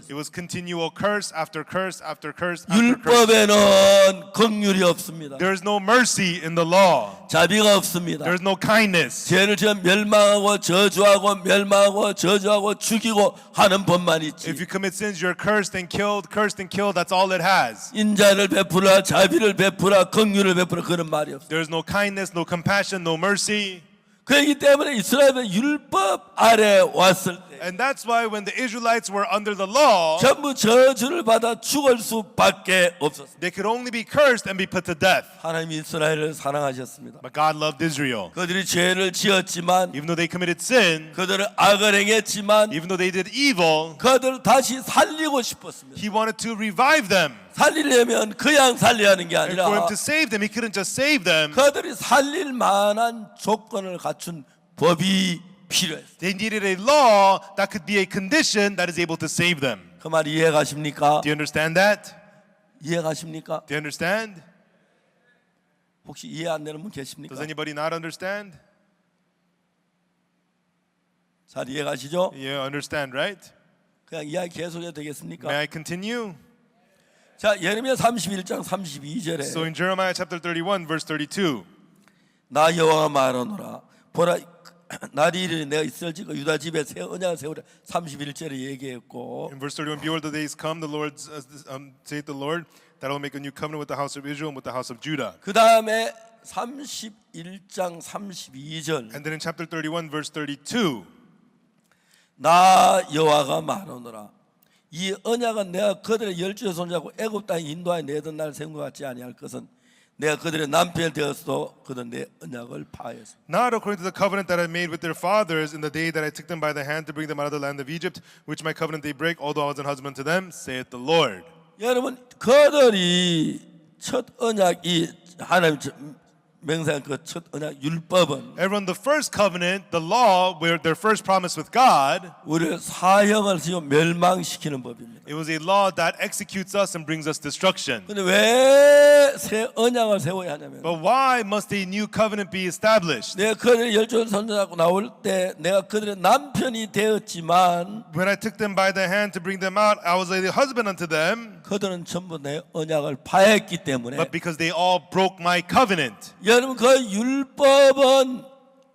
It was continual curse after curse after curse after curse. 율법에는 긍휼이 없습니다. There is no mercy in the law. 자비가 없습니다. There is no kindness. 죄를 지어 멸망하고 저주하고 죽이고 하는 법만 있지. If you commit sins, you're cursed and killed. That's all it has. 인자를 베풀라 자비를 베풀라 긍휼을 베풀라 그런 말이 없어. There's no kindness, no compassion, no mercy. 그렇기 때문에 이스라엘은 율법 아래 왔을 때 And that's why when the Israelites were under the law, 전부 저주를 받아 죽을 수밖에 없었어요. they could only be cursed and be put to death. 하나님이 이스라엘을 사랑하셨습니다. But God loved Israel. 그들이 죄를 지었지만 Even though they committed sin, 그들은 악을 행했지만 even though they did evil, 그들을 다시 살리고 싶었습니다. He wanted to revive them. 살리려면 그냥 살려야 하는 게 And for Him 아니라 to save them, He couldn't just save them. 그들이 살릴 만한 조건을 갖춘 법이 필요했어요. They needed a law that could be a condition that is able to save them. 그 말 이해가십니까? Do you understand that? 이해가십니까? Do you understand? 혹시 이해 안 되는 분 계십니까? Does anybody not understand? 잘 이해가시죠? You understand, right? 그냥 이야기 계속해도 되겠습니까? May I continue? 자, 예레미야 31장 32절에 So in Jeremiah chapter 31, verse 32, 나 여호와가 말하노라 보라 날이 이르니 내가 이스라엘 집과 유다 집에 새 언약을 세우라 31절에 얘기했고 in verse 31, behold, the days come, the Lord saith the Lord, that I will make a new covenant with the house of Israel and with the house of Judah. 그 다음에 31장 32절 And then in chapter 31, verse 32, 나 여호와가 말하노라 이 언약은 내가 그들의 열주에 손잡고 애굽 땅에 인도하여 내던 날 세운 것 같지 아니할 것은 내가 그들의 남편 되었어도 그들은 내 언약을 파하였습니다. not according to the covenant that I made with their fathers in the day that I took them by the hand to bring them out of the land of Egypt, which my covenant they break, although I was an husband to them, saith the Lord. 여러분 그들이 첫 언약이 하나님 맹세한 그 첫 언약 율법은 Everyone, the first covenant, the law, where their first promise with God, 우리를 사형을 지어 멸망시키는 법입니다. it was a law that executes us and brings us destruction. 근데 왜 새 언약을 세워야 하냐면 But why must a new covenant be established? 내가 그들의 열조를 손잡고 나올 때 내가 그들의 남편이 되었지만 When I took them by the hand to bring them out, I was a husband unto them, 그들은 전부 내 언약을 파했기 때문에 but because they all broke my covenant. 여러분 그 율법은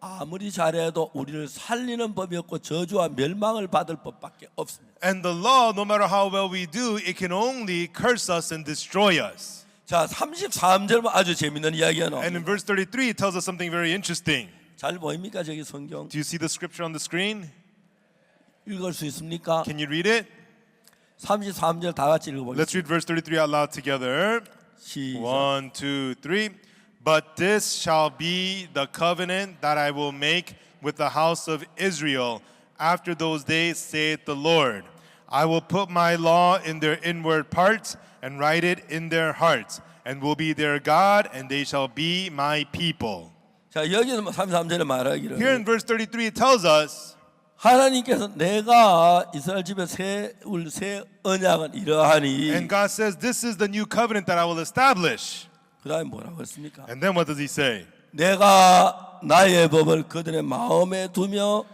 아무리 잘해도 우리를 살리는 법이었고 저주와 멸망을 받을 법밖에 없습니다. And the law, no matter how well we do, it can only curse us and destroy us. 자, 33절은 아주 재밌는 이야기가 And 나옵니다. in verse 33, it tells us something very interesting. 잘 보입니까 저기 성경? Do you see the scripture on the screen? 읽을 수 있습니까? Can you read it? 33절 다 같이 Let's 읽어보겠습니다. read verse 33 out loud together. 시작. 1, 2, 3. But this shall be the covenant that I will make with the house of Israel after those days, saith the Lord. I will put my law in their inward parts and write it in their hearts, and will be their God, and they shall be my people. 자, 여기서 33절에 말하기를 Here in verse 33, it tells us 하나님께서 내가 이스라엘 집에 세울 새 언약은 이러하니 and God says, this is the new covenant that I will establish. 그 다음에 뭐라고 했습니까? And then what does he say? 내가 나의 법을 그들의 마음에 두며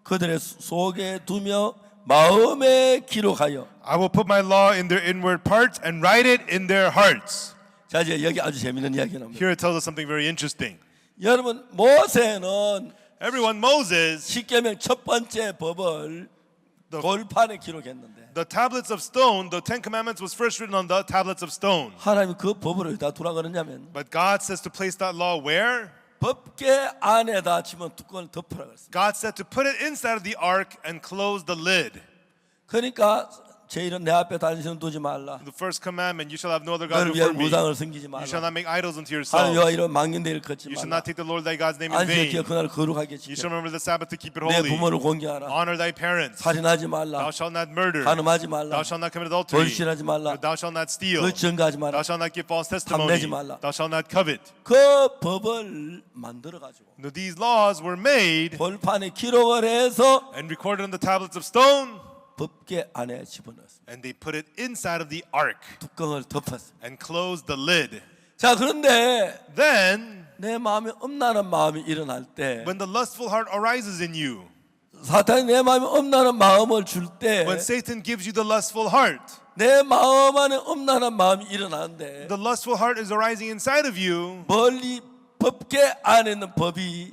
그들의 속에 두며 마음에 기록하여 I will put my law in their inward parts and write it in their hearts. 자 이제 여기 아주 재밌는 이야기가 나옵니다. Here it tells us something very interesting. 여러분 모세는 Everyone, Moses, 십계명 첫 번째 법을 돌판에 기록했는데 the tablets of stone, the Ten Commandments was first written on the tablets of stone. 하나님이 그 법을 어디다 두라 그러냐면 But God says to place that law where? 법궤 안에다 집은 뚜껑을 덮으라 그랬습니다. God said to put it inside of the ark and close the lid. 그러니까 제1은 내 앞에 단신을 두지 말라. The first commandment, you shall have no other God 너를 위하여 before me. 무상을 섬기지 You shall 말라. not make idols unto 하나님 yourself. 이런 망령되를 걷지 You shall 말라. not take the Lord thy God's name in 안식일 vain. 기억 그날을 거룩하게 You 지켜. shall remember the Sabbath to keep it 내 holy. 부모를 공경하라. Honor thy parents. 살인하지 Thou 말라. shalt not murder. 간음하지 말라. Thou shalt not commit adultery. 불신하지 말라. Thou shalt not steal. 그 증거하지 말라. Thou shalt not give false testimony. 탐내지 말라. Thou shalt not covet. 그 법을 만들어 가지고 Now, these laws were made 돌판에 기록을 해서 and recorded on the tablets of stone, 법궤 안에 집어넣었습니다. and they put it inside of the ark 뚜껑을 덮었습니다. and closed the lid. 자 그런데 Then, 내 마음에 엄나는 마음이 일어날 때 when the lustful heart arises in you, 사탄이 내 마음에 엄나는 마음을 줄 때 when Satan gives you the lustful heart, 내 마음 안에 엄나는 마음이 일어나는데 the lustful heart is arising inside of you. 멀리 법궤 안에 있는 법이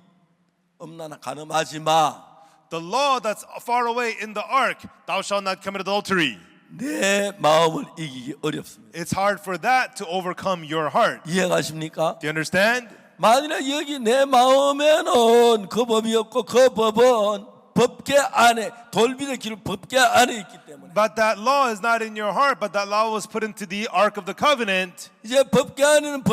엄나나 가늠하지 마. The law that's far away in the ark, thou shalt not commit adultery. 내 마음을 이기기 어렵습니다. It's hard for that to overcome your heart. 이해가십니까? Do you understand? 만일에 여기 내 마음에는 그 법이 없고 그 법은 법궤 안에 돌비를 기록 법궤 안에 있기 때문에 But that law is not in your heart, but that law was put into the ark of the covenant. 이제 법궤 안에는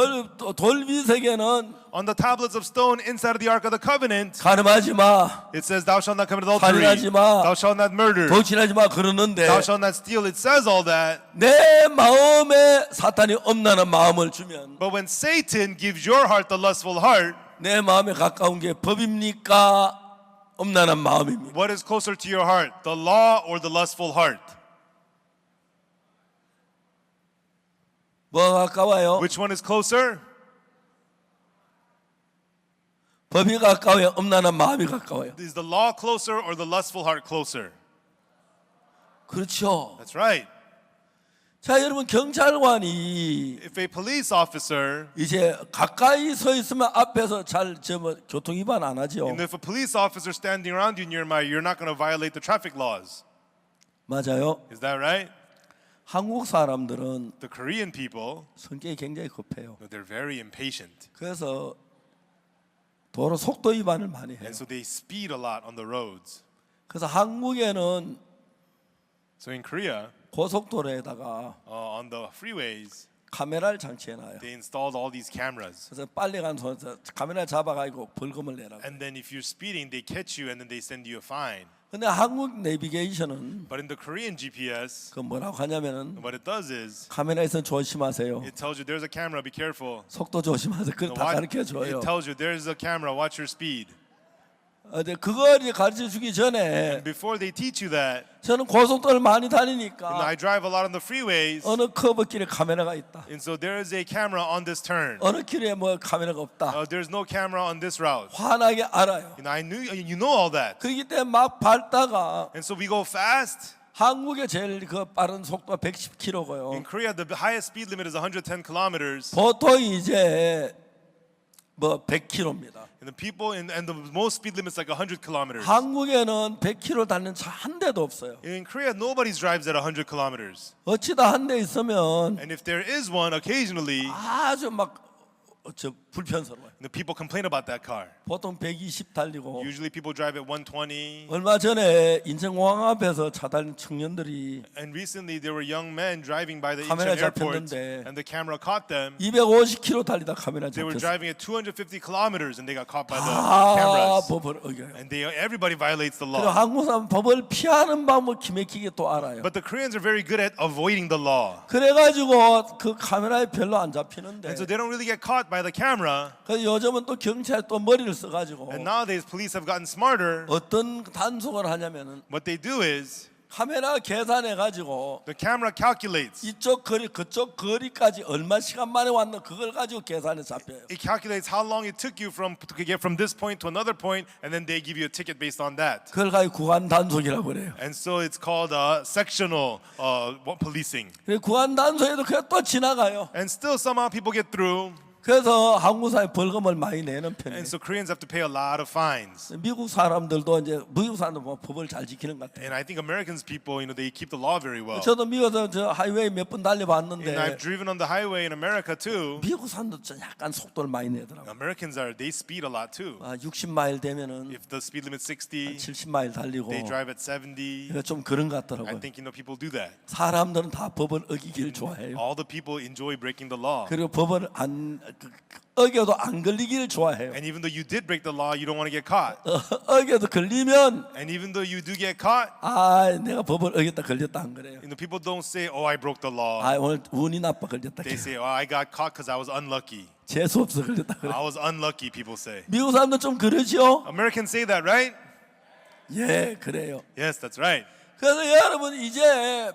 돌비석에는 On the tablets of stone inside of the ark of the covenant, 가늠하지 마, it says, thou shalt not commit adultery, 살인하지 마, thou shalt not murder, 도친하지 마 그러는데 thou shalt not steal. It says all that. 내 마음에 사탄이 엄나는 마음을 주면 But when Satan gives your heart the lustful heart, 내 마음에 가까운 게 법입니까? 엄나는 마음입니다. what is closer to your heart, the law or the lustful heart? 뭐가 가까워요? Which one is closer? 법이 가까워요? 엄나는 마음이 가까워요? Is the law closer or the lustful heart closer? 그렇죠. That's right. 자 여러분 경찰관이 If a police officer, 이제 가까이 서 있으면 앞에서 뭐 교통 위반 안 하죠. and if a police officer standing around you nearby, you're not going to violate the traffic laws. 맞아요. Is that right? 한국 사람들은 The Korean people, 성격이 굉장히 급해요. they're very impatient. 그래서 도로 속도 위반을 많이 해요. And so they speed a lot on the roads. 그래서 한국에는 So in Korea, 고속도로에다가 on the freeways, 카메라를 장치해놔요. they installed all these cameras. 그래서 빨리 가는 손에서 카메라 잡아가지고 벌금을 내라고. And then if you're speeding, they catch you and then they send you a fine. 근데 한국 내비게이션은 But in the Korean GPS, 그 뭐라고 하냐면은 what it does is 카메라에서 조심하세요. it tells you there's a camera, be careful. 속도 조심하세요. 그걸 다 가르쳐 줘요. It tells you there's a camera, watch your speed. 근데 그걸 이제 가르쳐 주기 전에 Before they teach you that, 저는 고속도로를 많이 and 다니니까 I drive a lot on the freeways, 어느 커브길에 카메라가 있다. and so there is a camera on this turn. 어느 길에 뭐 카메라가 없다. There's no camera on this route. 환하게 알아요. You know all that. 그렇기 때문에 막 밟다가 And so we go fast. 한국의 제일 그 빠른 속도가 In 110km고요. Korea, the highest speed limit is 110 kilometers. 보통 이제 뭐 100km입니다. And the people and the most speed limit is like 100 kilometers. 한국에는 100km 달리는 차 한 대도 없어요. In Korea, nobody drives at 100 kilometers. 어찌다 한 대 있으면 And if there is one, occasionally, 아주 막 불편스러워요. the people complain about that car. 보통 120 달리고 Usually people drive at 120. 얼마 전에 인천공항 앞에서 차 달린 청년들이 And recently there were young men driving by the 카메라 Incheon airport 잡혔는데 and the camera caught them. 250km 달리다 카메라 They were 잡혔어요. driving at 250 kilometers and they got caught by the 다 cameras. 법을 어겨요. And everybody violates the 그리고 law. 한국 사람 법을 피하는 방법 기맥히게 또 알아요. But the Koreans are very good at avoiding the law. 그래가지고 그 카메라에 별로 안 잡히는데 And so they don't really get caught by the camera. 그래서 요즘은 또 경찰 또 머리를 써가지고 And nowadays police have gotten smarter. 어떤 단속을 하냐면은 What they do is 카메라 계산해 가지고 The camera calculates. 이쪽 거리 그쪽 거리까지 얼마 시간 만에 왔는 그걸 가지고 계산에 잡혀요. It calculates how long it took you to get from this point to another point, and then they give you a ticket based on that. 그걸 가지고 구간 단속이라고 그래요. And so it's called sectional policing. 구간 단속에도 그냥 또 지나가요. And still somehow people get through. 그래서 한국 사회 벌금을 많이 내는 편이에요. And so Koreans have to pay a lot of fines. 미국 사람들도 이제 미국 사람들 뭐 법을 잘 지키는 것 같아요. And I think Americans people, they keep the law very well. 저도 미국에서 저 하이웨이 몇 번 And I've 달려봤는데 driven on the highway in America too. 미국 사람도 좀 약간 속도를 많이 내더라고요. Americans they speed a lot too. 60마일 되면은 If the speed limit's 60, 70마일 달리고 they drive at 70. 그러니까 좀 그런 것 I 같더라고요. think people do that. 사람들은 다 법을 어기기를 좋아해요. All the people enjoy breaking the law. 그리고 법을 어겨도 안 걸리기를 좋아해요. And even though you did break the law, you don't want to get caught. 어겨도 걸리면 And even though you do get caught, 내가 법을 어겼다 걸렸다 안 그래요. people don't say, "Oh, I broke the law." 오늘 운이 나빠 걸렸다. They say, "Oh, I got caught because I was unlucky." 재수 없어 걸렸다 그래. I was unlucky, people say. 미국 사람도 좀 그러죠? Americans say that, right? 예, 그래요. Yes, that's right. 그래서 여러분 이제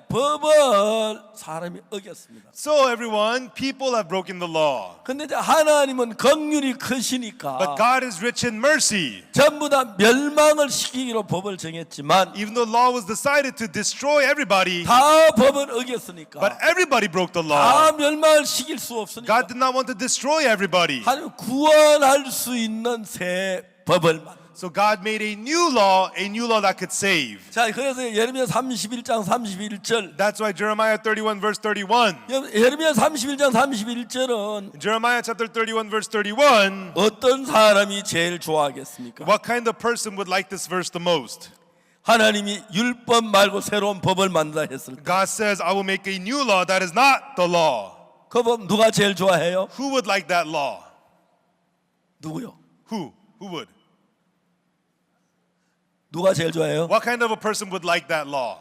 법을 사람이 어겼습니다. So everyone, people have broken the law. 근데 이제 하나님은 긍휼이 크시니까 But God is rich in mercy. 전부 다 멸망을 시키기로 법을 정했지만 Even though law was decided to destroy everybody, 다 법을 어겼으니까 but everybody broke the law. 다 멸망을 시킬 수 없으니까 God did not want to destroy everybody. 하나님 구원할 수 있는 새 법을 만들었어요. So God made a new law that could save. 자, 그래서 예레미야 31장 31절 That's why Jeremiah 31 verse 31. 예레미야 31장 31절은 Jeremiah chapter 31 verse 31. 어떤 사람이 제일 좋아하겠습니까? What kind of person would like this verse the most? 하나님이 율법 말고 새로운 법을 만들다 했을 때 God says, I will make a new law that is not the law. 그 법 누가 제일 좋아해요? Who would like that law? 누구요? Who would? 누가 제일 좋아해요? What kind of a person would like that law?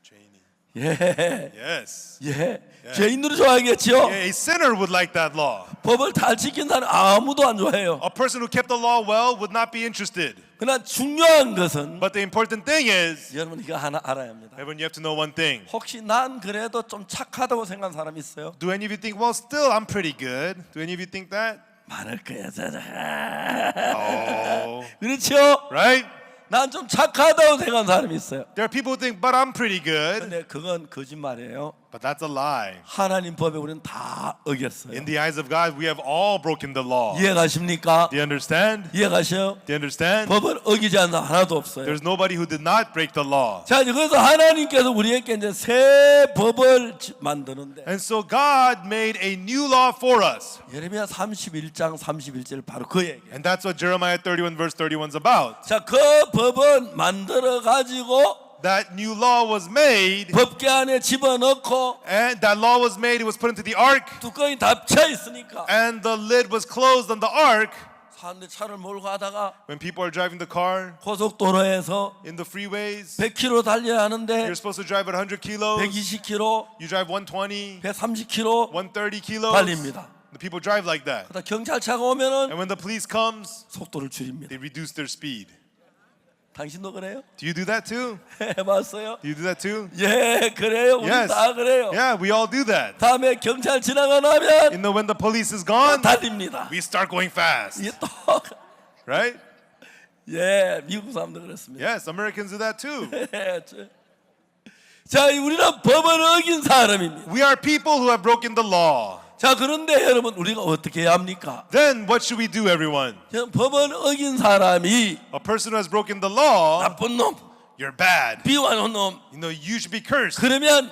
Janie. 예, Yes. 예, 죄인들이 좋아하겠죠. Yeah, a sinner would like that law. 법을 잘 지킨 사람 아무도 안 좋아해요. A person who kept the law well would not be interested. 그러나 중요한 것은 But the important thing is, 여러분 이거 하나 알아야 합니다. everyone, you have to know one thing. 혹시 난 그래도 좀 착하다고 생각하는 사람 있어요? Do any of you think, well, still, I'm pretty good? Do any of you think that? 많을 거야. Oh. 그렇죠? Right? 난 좀 착하다고 생각하는 사람이 있어요. There are people who think, but I'm pretty good. 근데 그건 거짓말이에요. But that's a lie. 하나님 법에 우리는 다 어겼어요. In the eyes of God, we have all broken the law. 이해가십니까? Do you understand? 이해가셔요? Do you understand? 법을 어기지 않는 하나도 없어요. There's nobody who did not break the law. 자, 이제 그래서 하나님께서 우리에게 이제 새 법을 만드는데 And so God made a new law for us. 예레미야 31장 31절 바로 그 얘기. And that's what Jeremiah 31 verse 31 is about. 자, 그 법은 만들어 가지고 That new law was made, 법궤 안에 집어넣고 and that law was made, it was put into the ark, 뚜껑이 닫혀 있으니까 and the lid was closed on the ark. 사람들이 차를 몰고 가다가 When people are driving the car 고속도로에서 in the freeways, 100km 달려야 하는데 you're supposed to drive at 100 kilos. 120km, You drive 120, 130km 130 kilos. 달립니다. The people drive like that. 그러다 경찰차가 오면은 And when the police comes, 속도를 줄입니다. they reduce their speed. 당신도 그래요? Do you do that too? 해봤어요? Do you do that too? 예, 그래요. 우리 Yes. 다 그래요. Yeah, we all do that. 다음에 경찰 지나가 나면 When the police is gone, 달립니다. we start going fast. 이게 또 Right? 예, 미국 사람도 그렇습니다. Yes, Americans do that too. 자, 우리는 법을 어긴 사람입니다. We are people who have broken the law. 자, 그런데 여러분 우리가 어떻게 해야 합니까? Then what should we do, everyone? 법을 어긴 사람이 A person who has broken the law, 나쁜 놈, you're bad. 비호한 놈, You should be cursed. 그러면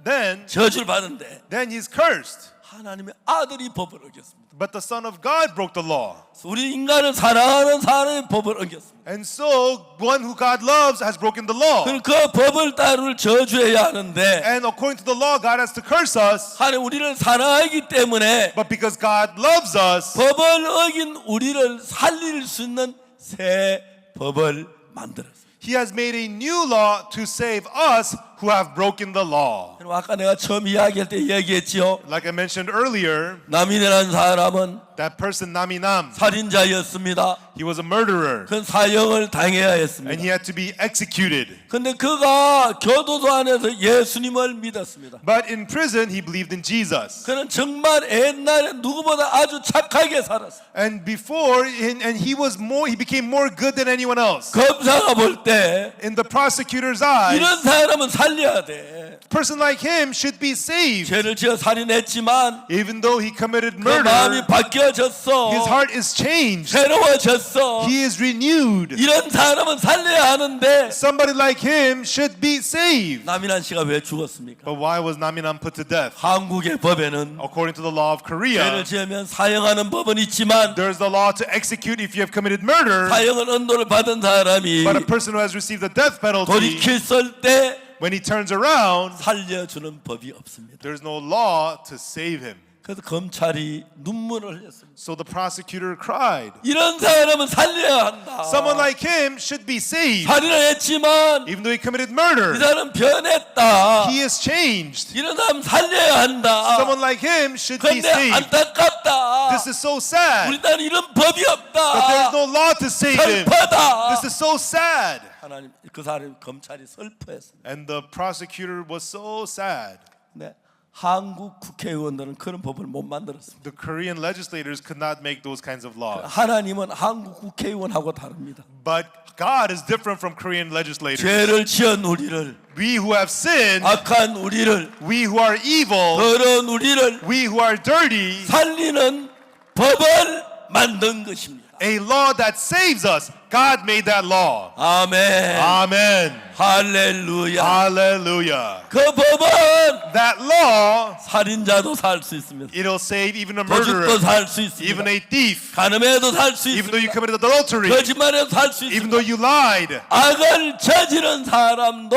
Then 저주를 받는데 he's cursed. 하나님의 아들이 법을 어겼습니다. But the Son of God broke the law. 우리 인간을 사랑하는 사람의 법을 어겼습니다. And so one who God loves has broken the law. 그 법을 따를 저주해야 하는데 And according to the law, God has to curse us. 하나님 우리를 사랑하기 때문에 But because God loves us, 법을 어긴 우리를 살릴 수 있는 새 법을 만들었어요. He has made a new law to save us who have broken the law. 여러분, 아까 내가 처음 이야기할 때 얘기했지요. Like I mentioned earlier, 남인이라는 사람은 that person Naminam, 살인자였습니다. he was a murderer 그 사형을 당해야 and 했습니다. he had to be executed. 근데 그가 교도소 안에서 예수님을 믿었습니다. But in prison, he believed in Jesus. 그는 정말 옛날에 누구보다 아주 착하게 살았어요. And before, he became more good than anyone else. 검사가 볼 때 In the prosecutor's eyes, 이런 사람은 살려야 돼. a person like him should be saved. 죄를 지어 살인했지만 Even though he committed 그 마음이 murder, 바뀌어졌어. his heart is changed. 새로워졌어. He is renewed. 이런 사람은 살려야 하는데 Somebody like him should be saved. 남인한 씨가 왜 죽었습니까? But why was Naminam put to death? 한국의 법에는 According to the law of 죄를 Korea, 지으면 사형하는 법은 있지만 there's the law to execute if you have committed murder. 사형은 언도를 받은 사람이 But a person who has received the death penalty, 돌이켰을 때 when he turns around, 살려주는 법이 없습니다. there's no law to save him. 그래서 검찰이 눈물을 흘렸습니다. So the prosecutor cried. 이런 사람은 살려야 한다. Someone like him should be saved. 살인을 했지만 Even though he committed 이 murder, 사람 변했다. he is changed. 이런 사람 살려야 한다. Someone like him should be 그런데 saved. 안타깝다. This is so sad. 우리나라는 이런 법이 없다. But there's no law to save him. 슬퍼다. This is so sad. 하나님 그 사람 검찰이 슬퍼했습니다. And the prosecutor was so sad. 네, 한국 국회의원들은 그런 법을 못 만들었습니다. The Korean legislators could not make those kinds of laws. 하나님은 한국 국회의원하고 다릅니다. But God is different from Korean legislators. 죄를 지은 우리를, We who have sinned, 악한 우리를, we who are evil, 더러운 우리를 we who are dirty, 살리는 법을 만든 것입니다. a law that saves us. God made that law. 아멘. Amen. 할렐루야. Hallelujah. 그 법은 That law, 살인자도 살 수 있습니다. it'll save even a 도둑도 murderer, 살 수 있습니다. even a thief, 가늠해도 살 수 even though you 있습니다. committed adultery, 거짓말해도 살 수 even 있습니다. though you lied. 악을 저지른 사람도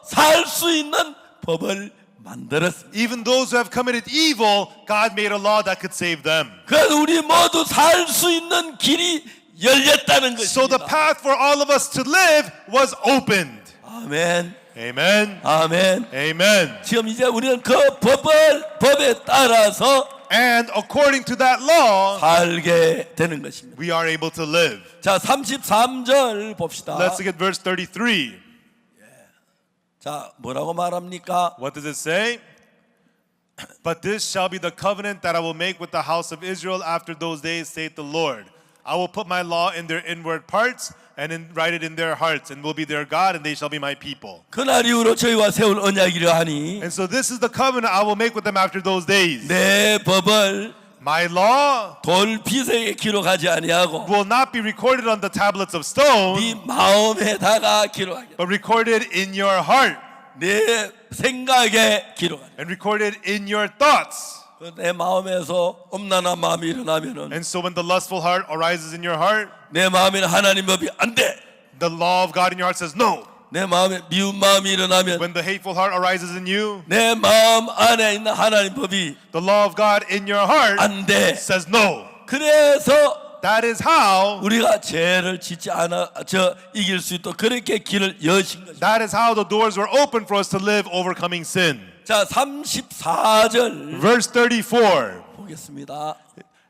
살 수 있는 법을 만들었습니다. Even those who have committed evil, God made a law that could save them. 그래서 우리 모두 살 수 있는 길이 열렸다는 So the 것입니다. path for all of us to live was opened. 아멘. Amen. 아멘. Amen. 지금 이제 우리는 그 법에 따라서 And according to that law, 살게 되는 것입니다. we are able to live. 자, 33절 봅시다. Let's look at verse 33. 자, 뭐라고 말합니까? What does it say? But this shall be the covenant that I will make with the house of Israel after those days, saith the Lord. I will put my law in their inward parts and write it in their hearts, and will be their God, and they shall be my people. 그날 이후로 저희와 세울 언약이라 하니 And so this is the covenant I will make with them after those days. 내 법을 My law 돌피석에 기록하지 아니하고 will not be recorded on the tablets of stone, 네 마음에다가 기록하게 but recorded in your heart 내 생각에 기록하게 and recorded in your thoughts. 내 마음에서 엄란한 마음이 일어나면은 And so when the lustful heart arises in your heart, 내 마음에는 하나님 법이 안 돼. the law of God in your heart says no. 내 마음에 미운 마음이 일어나면 When the hateful heart arises in you, 내 마음 안에 있는 하나님 법이 the law of God in your heart 안 돼. says no. 그래서 That is how 우리가 죄를 짓지 않아 이길 수 있도록 그렇게 길을 여신 것입니다. that is how the doors were open for us to live overcoming sin. 자, 34절 Verse 34. 보겠습니다.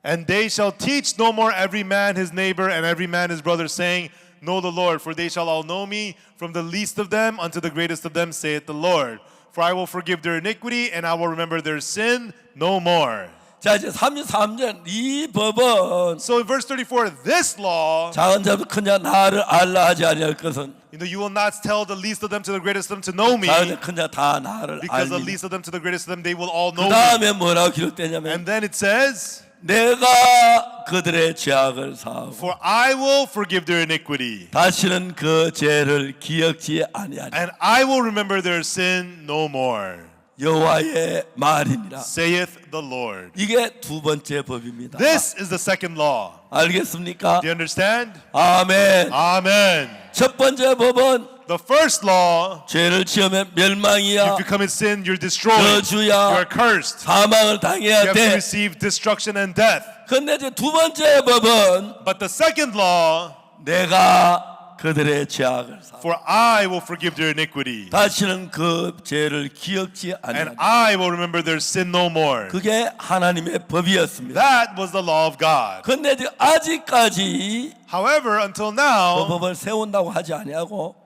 And they shall teach no more every man his neighbor and every man his brother, saying, Know the Lord, for they shall all know me, from the least of them unto the greatest of them, saith the Lord. For I will forgive their iniquity, and I will remember their sin no more. 자, 이제 33절 이 법은 So in verse 34, this law, 작은 자도 큰 자 나를 알라 하지 아니할 것은 you will not tell the least of them to the greatest of them to know me, 작은 자 큰 자 다 나를 because the 알리라. least of them to the greatest of them, they will all 그 know me. 다음에 뭐라고 기록되냐면 And then it says, 내가 그들의 죄악을 사하고 For I will forgive their iniquity, 다시는 그 죄를 기억지 아니하리. and I will remember their sin no more, 여호와의 말이니라. saith the Lord. 이게 두 번째 법입니다. This is the second law. 알겠습니까? Do you understand? 아멘. Amen. 첫 번째 법은 The first law, 죄를 지으면 멸망이야. if you commit sin, you're destroyed. You 저주야. are cursed. 사망을 You 당해야 have to 돼. receive destruction and death. 근데 이제 두 번째 법은 But the second law, 내가 그들의 죄악을 사하고 For I will forgive their iniquity, 다시는 그 죄를 기억지 and 아니하리라. I will remember their sin no more. 그게 하나님의 법이었습니다. That was the law of God. 근데 아직까지 However, until 그 now, 법을 세운다고 하지 아니하고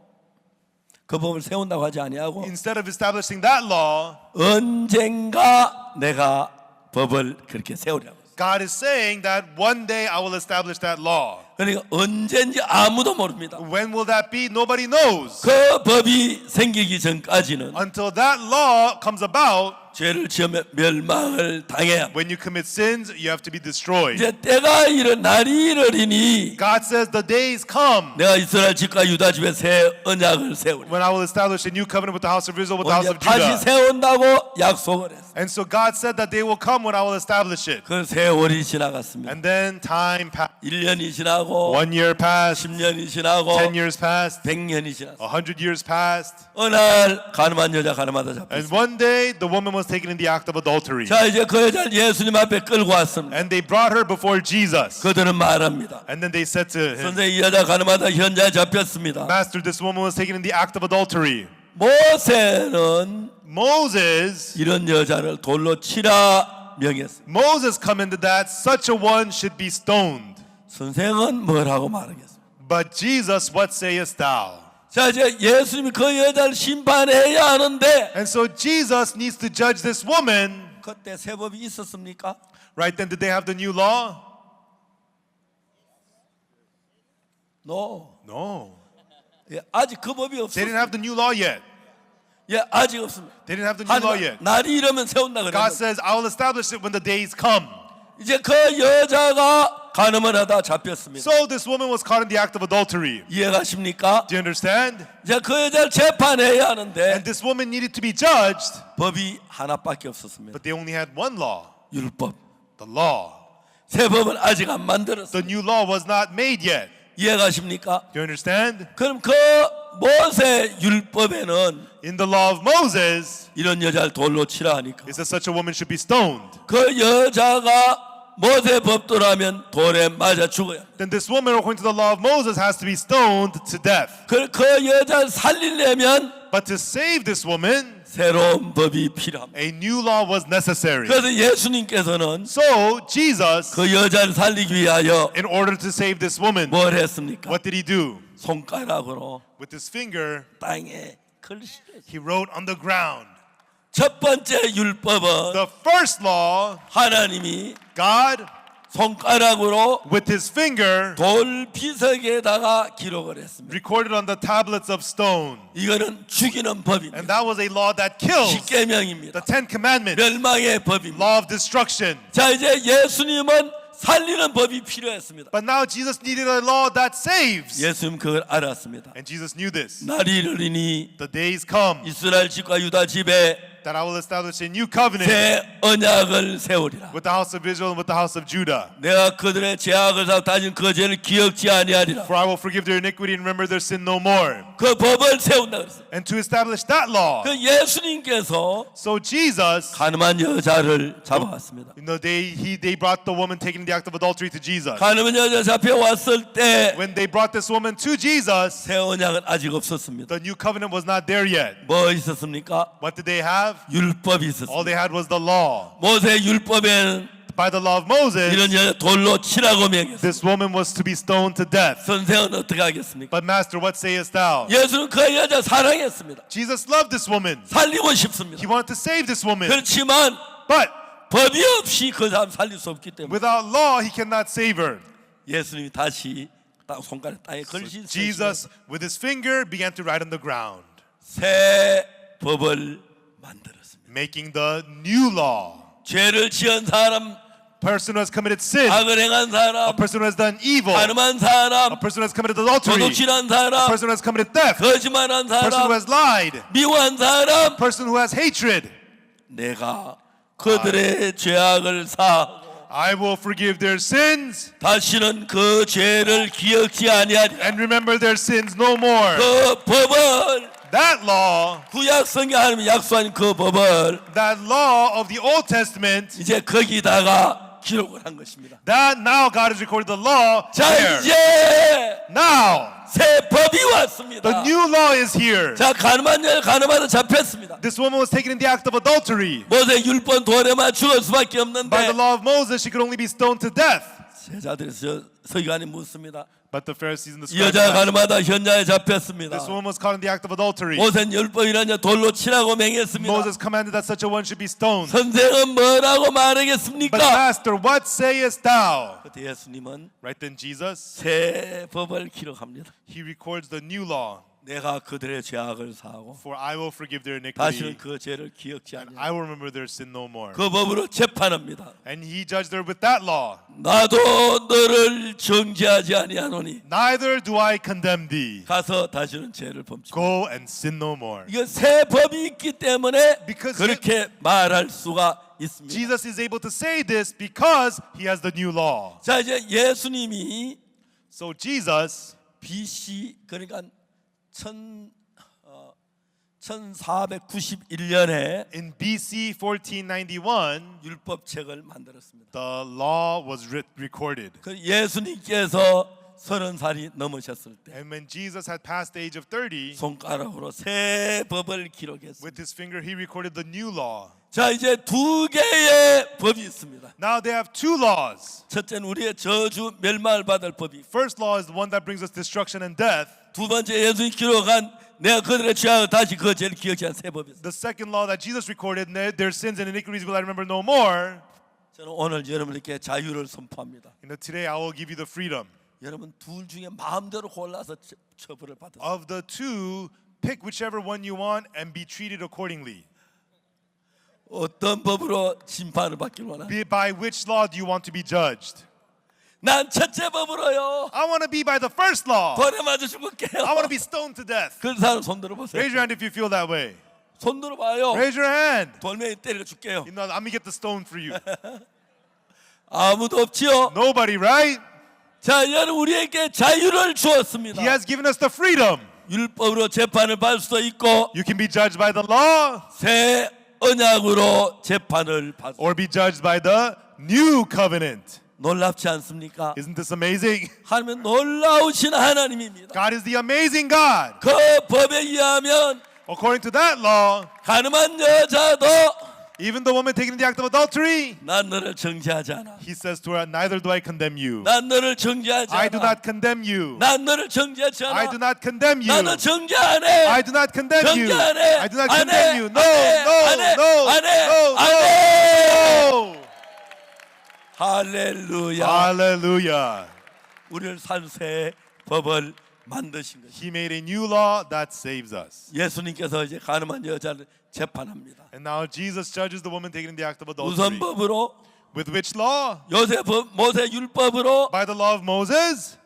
instead of establishing that law, 언젠가 내가 법을 그렇게 세우려고. God is saying that one day I will establish that law. 그러니까 언젠지 아무도 모릅니다. When will that be? Nobody knows. 그 법이 생기기 전까지는 Until that law comes about, 죄를 지으면 멸망을 당해야 합니다. when you commit sins, you have to be destroyed. 이제 때가 날이 이르리니 God says the days come 내가 이스라엘 집과 유다 집에 새 언약을 세우리. when I will establish a new covenant with the house of Israel, with the house 언제 of 다시 Judah. 세운다고 약속을 했어. And so God said that they will come when I will establish it. 그 세월이 지나갔습니다. And then time passed. 1년이 지나고 1 year passed, 10년이 지나고 10 years passed, 100년이 지났어. 100 years passed. 어느 날 가늠한 여자 가늠하다 잡혔어. And one day the woman was taken in the act of adultery. 자, 이제 그 여자를 예수님 앞에 끌고 왔습니다. And they brought her before Jesus. 그들은 말합니다. And then they said to him, 선생님, 이 여자 가늠하다 현장에 잡혔습니다. Master, this woman was taken in the act of adultery. 모세는 Moses 이런 여자를 돌로 치라 명했습니다. Moses commanded that such a one should be stoned. 선생은 뭐라고 말하겠습니까? But Jesus, what sayest thou? 자, 이제 예수님이 그 여자를 심판해야 하는데 And so Jesus needs to judge this woman. 그때 새 법이 있었습니까? Right then, did they have the new law? No. No. 예, 아직 그 법이 They 없어요. didn't have the new law yet. 예, 아직 없습니다. They didn't have the new law 하지만 yet. 날이 이르면 세운다 God 그랬는데 says, I will establish it when the days come. 이제 그 여자가 간음을 하다 잡혔습니다. So this woman was caught in the act of adultery. 이해가십니까? Do you understand? 이제 그 여자를 재판해야 하는데 And this woman needed to be judged, 법이 하나밖에 없었습니다. but they only had one law, 율법. the law. 새 법은 아직 안 만들었어요. The new law was not made yet. 이해가십니까? Do you understand? 그럼 그 모세 율법에는 In the law of Moses, 이런 여자를 돌로 치라 하니까 it says such a woman should be stoned. 그 여자가 모세 법도라면 돌에 맞아 죽어야 합니다. Then this woman, according to the law of Moses, has to be stoned to death. 그 여자를 살리려면 But to save this woman, 새로운 법이 필요합니다. a new law was necessary. 그래서 예수님께서는 So Jesus, 그 여자를 살리기 위하여 in order to save this woman, 뭘 했습니까? what did he do? 손가락으로 With his finger, 땅에 글씨를 he wrote on the ground. 첫 번째 율법은 The first law, 하나님이 God, 손가락으로 with his finger, 돌 비석에다가 기록을 했습니다. recorded on the tablets of stone. 이거는 죽이는 And 법입니다. that was a law that kills. 십계명입니다. The Ten Commandments, 멸망의 법입니다. law of destruction. 자, 이제 예수님은 살리는 법이 필요했습니다. But now Jesus needed a law that saves. 예수님 그걸 알았습니다. And Jesus knew this. 날이 이르리니 The days come 이스라엘 집과 유다 집에 that I will establish a new covenant 새 언약을 세우리라. with the house of Israel and with the house of Judah. 내가 그들의 죄악을 사고 다진 그 죄를 기억지 아니하리라. For I will forgive their iniquity and remember their sin no more. 그 법을 세운다 그랬어요. And to establish that law. 그 예수님께서 So Jesus, 가늠한 여자를 잡아왔습니다. in the day they brought the woman taken in the act of adultery to Jesus. 가늠한 여자 잡혀왔을 때 When they brought this woman to Jesus, 새 언약은 아직 없었습니다. the new covenant was not there yet. 뭐 있었습니까? What did they have? 율법이 All 있었습니다. they had was the law. 모세 율법에는 By the law of Moses, 이런 여자 돌로 치라고 명했어요. this woman was to be stoned to death. 선생은 어떻게 하겠습니까? But Master, what sayest thou? 예수는 그 여자 사랑했습니다. Jesus loved this woman. 살리고 싶습니다. He wanted to save this woman. 그렇지만 But 법이 없이 그 사람 살릴 수 없기 때문에 without law, he cannot save her. 예수님이 다시 딱 손가락 땅에 글씨 Jesus, with his finger, began to write on the ground, 새 법을 만들었습니다. making the new law. 죄를 지은 사람, Person who has committed sin, 악을 행한 a 사람, person who has done evil, a 가늠한 사람, person who has committed adultery, a 도둑질한 사람, person who has committed theft, a 거짓말한 person who 사람, has lied, 미워한 사람, a person who has hatred. 내가 그들의 죄악을 사하고 I will forgive their sins 다시는 그 죄를 기억지 아니하리라. and remember their sins no more. 그 법을 That law, 구약 성경 하나님이 약속한 그 법을 that law of the Old Testament, 이제 거기다가 기록을 한 것입니다. That now God has recorded the law 자, there. 이제 Now 새 법이 왔습니다. the new law is here. 자, 가늠한 자 가늠하다 잡혔습니다. This woman was taken in the act of adultery. 모세 율법 돌에만 죽을 수밖에 By the 없는데 law of Moses, she could only be stoned to death. 제자들이 서기관이 묻습니다. But the Pharisees and the 이 scribes 여자 asked, 가늠하다 현장에 잡혔습니다. this woman was caught in the act of adultery. 모세는 율법이라냐 돌로 치라고 맹했습니다. Moses commanded that such a one should be stoned. 선생은 뭐라고 But 말하겠습니까? Master, what sayest thou? 그때 예수님은 Right then Jesus, 새 법을 기록합니다. he records the new law. 내가 그들의 죄악을 사하고 For I will forgive their 다시는 iniquity, 그 죄를 기억지 and 않냐. I will remember their sin no more. 그 법으로 재판합니다. And he judged her with that law. 나도 너를 정죄하지 아니하노니 Neither do I condemn thee. 가서 다시는 죄를 범치. Go and sin no more. 이건 새 법이 있기 때문에 Because 그렇게 말할 수가 있습니다. Jesus is able to say this because he has the new law. 자, 이제 예수님이 So Jesus, BC 그러니까 1491년에 in BC 1491, 율법책을 만들었습니다. the law was recorded. 그 예수님께서 30살이 넘으셨을 때 And when Jesus had passed the age of 30, 손가락으로 새 법을 기록했습니다. with his finger he recorded the new law. 자, 이제 두 개의 법이 있습니다. Now they have two laws. 첫째는 우리의 저주 멸망을 받을 법이, First law is the one that brings us destruction and death. 두 번째 예수님이 기록한 내가 그들의 죄악을 다시 그 죄를 기억지 않은 새 법이 있습니다. The second law that Jesus recorded, their sins and iniquities will I remember no more. 저는 오늘 여러분에게 자유를 선포합니다. Today I will give you the freedom. 여러분 둘 중에 마음대로 골라서 처벌을 받으세요. Of the two, pick whichever one you want and be treated accordingly. 어떤 법으로 심판을 받기를 원하나? By which law do you want to be judged? 난 첫째 법으로요. I want to be by the first law. 돌에 맞아 죽을게요. I want to be stoned to death. 그런 사람 손 들어보세요. Raise your hand if you feel that way. 손 들어봐요. Raise your hand. 돌멩이 때려 줄게요. You know, I'm gonna get the stone for you. 아무도 없지요. Nobody, right? 자, 여러분 우리에게 자유를 주었습니다. He has given us the freedom. 율법으로 재판을 받을 수도 있고 You can be judged by the law 새 언약으로 재판을 받을 수. or be judged by the new covenant. 놀랍지 않습니까? Isn't this amazing? 하나님은 놀라우신 하나님입니다. God is the amazing God. 그 법에 의하면 According to that law, 가늠한 여자도 even the woman taken in the act of adultery, 난 너를 정죄하지 않아. he says to her, neither do I condemn you. 난 너를 정죄하지 I do 않아. not condemn you. 난 너를 정죄하지 않아. I do not condemn you. 나는 정죄 안 해. I do not condemn you. 정죄 안 해. I do not 안 condemn 해. you. No, 안 해. no, 안 해. no, 안 해. no. 할렐루야. Hallelujah. 우리를 살 새 법을 만드신 것이. He made a new law that saves us. 예수님께서 이제 가늠한 여자를 재판합니다. And now Jesus judges the woman taken in the act of 무슨 adultery. 법으로? With which law? 모세 율법으로? By the law of Moses?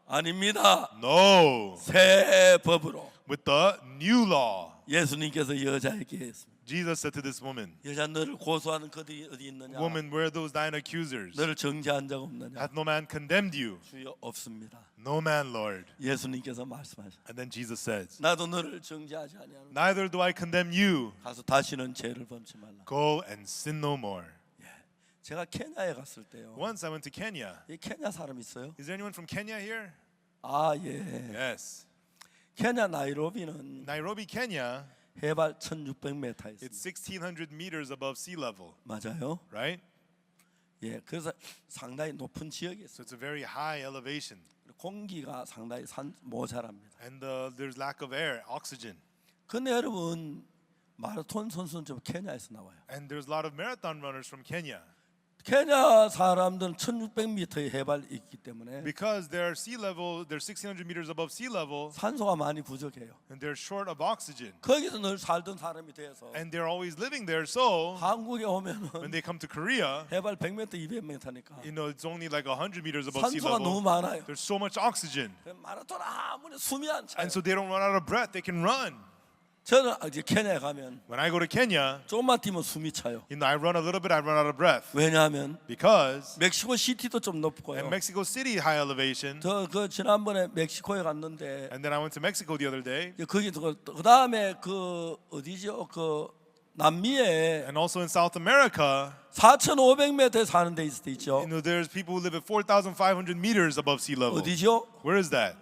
아닙니다. No. 새 법으로. With the new law. 예수님께서 여자에게 했습니다. Jesus said to this woman, 여자 너를 고소하는 그들이 어디 있느냐? woman, where are those thine accusers? 너를 정죄한 적 없느냐? Hath no man condemned you? 주여 없습니다. No man, Lord. 예수님께서 말씀하셨습니다. And then Jesus says, 나도 너를 정죄하지 아니하노니 neither do I condemn you. 가서 다시는 죄를 범치 말라. Go and sin no more. 제가 케냐에 갔을 때요. Once I went to Kenya. 이 케냐 사람 있어요? Is there anyone from Kenya here? 아 예. Yes. 케냐 나이로비는 Nairobi, Kenya, 해발 1,600m it's 있습니다. 1,600 meters above sea level, 맞아요? right? 예. 그래서 상당히 높은 지역이 So 있어요. it's a very high elevation. 공기가 상당히 모자랍니다. And there's lack of air, oxygen. 근데 여러분 마라톤 선수는 좀 케냐에서 나와요. And there's a lot of marathon runners from Kenya. 케냐 사람들은 1,600m의 해발이 있기 때문에 Because they're sea level, they're 1,600 meters above sea level, 산소가 많이 부족해요. and they're short of oxygen. 거기서 늘 살던 사람이 돼서 And they're always living there, so 한국에 오면은 when they come to Korea, 해발 100m, 200m니까 you know, it's only like 100 meters above sea 산소가 너무 level. 많아요. There's so much oxygen. 마라톤 아무리 숨이 안 차요. And so they don't run out of breath, they can run. 저는 이제 케냐에 가면 When I go to Kenya, 조금만 뛰면 숨이 차요. you know, I run a little bit, I run out of breath. 왜냐하면 Because 멕시코 시티도 좀 in 높고요. Mexico City, high elevation, 저 그 지난번에 멕시코에 갔는데 and then I went to Mexico the other day, 거기 그 다음에 그 어디죠? 그 남미에 And also in South America, 4,500m에 사는 데 있죠. there's people who live at 4,500 meters above sea level. 어디죠? Where is that?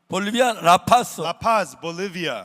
볼리비아 라파스. La Paz, Bolivia.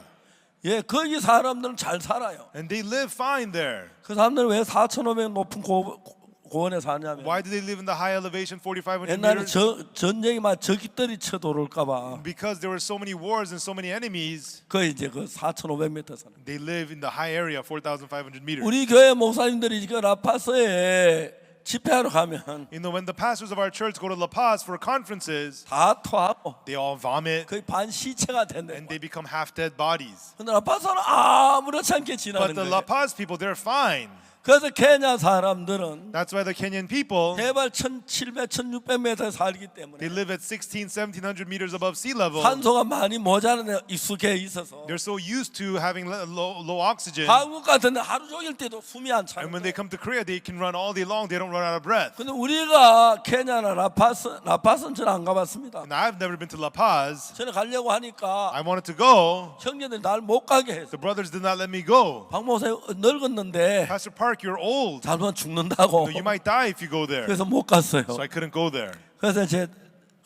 예, 거기 사람들은 잘 살아요. And they live fine there. 그 사람들은 왜 4,500 높은 고원에 사냐면 Why do they live in the high elevation, 4,500 옛날에 meters? 전쟁이 막 적깃들이 쳐들어올까봐 Because there were so many wars and so many enemies, 그 이제 그 4,500m 사는. they live in the high area, 4,500 meters. 우리 교회 목사님들이 그 라파스에 집회하러 가면 You know, when the pastors of our church go to La Paz for conferences, 다 토하고 they all vomit 거의 반 시체가 된다. and they become half-dead bodies. 근데 라파스는 아무렇지 않게 But 지나는 the La 거예요. Paz people, they're fine. 그래서 케냐 사람들은 That's why the Kenyan people, 해발 1,700, 1,600m 살기 때문에 they live at 1,700 meters above sea level. 산소가 많이 모자란 데 익숙해 있어서 They're so used to having low oxygen. 한국 같은데 하루 종일 때도 숨이 안 차요. And when they come to Korea, they can run all day long. They don't run out of breath. 근데 우리가 케냐나 라파스는 저는 안 가봤습니다. And I've never been to La Paz. 저는 가려고 하니까 I wanted to go. 형제들이 날 못 가게 했어. The brothers did not let me go. 박 목사님 늙었는데 Pastor Park, you're old. 잘못 죽는다고. You might die if you go there. 그래서 못 갔어요. So I couldn't go there. 그래서 제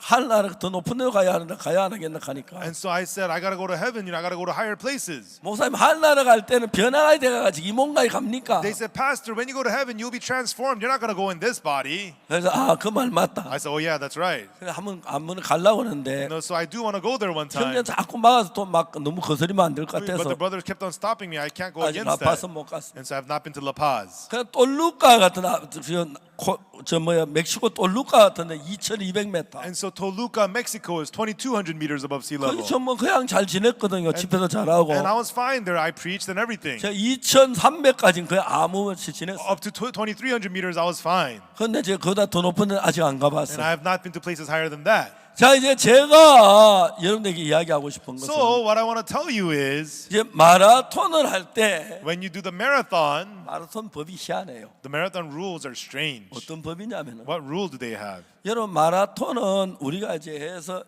하늘나라 더 높은 데 가야 하는데 가야 안 하겠나 하니까 And so I said, I got to go to heaven. I got to go to higher places. 목사님 하늘나라 갈 때는 변화가 돼가지고 이 몸가에 갑니까? They said, Pastor, when you go to heaven, you'll be transformed. You're not going to go in this body. 그래서 그 말 맞다. I said, oh yeah, that's right. 그래서 한번 가려고 하는데 No, so I do want to go there one time. 형제 자꾸 막아서 또 막 너무 거스리면 안 될 것 But the 같아서 brothers kept on stopping me. I can't go 아직 against 라파스 that. 못 갔어. And so I've not been to La Paz. 그냥 똘루카 같은 멕시코 똘루카 같은데 2,200m. And so Toluca, Mexico is 2,200 meters above sea level. 거기 전뭐 그냥 잘 지냈거든요. 집회도 잘하고. And I was fine there. I preached and everything. 제가 2,300까지는 거의 아무 없이 지냈어요. Up to 2,300 meters, I was fine. 근데 제가 그보다 더 높은 데 아직 안 And 가봤어요. I have not been to places higher than that. 자, 이제 제가 여러분에게 이야기하고 싶은 것은 So what I want to tell you is, 이제 마라톤을 할 때 when you do the marathon, 마라톤 법이 희한해요. the marathon rules are strange. 어떤 법이냐면은 What rule do they have? 여러분 마라톤은 우리가 이제 해서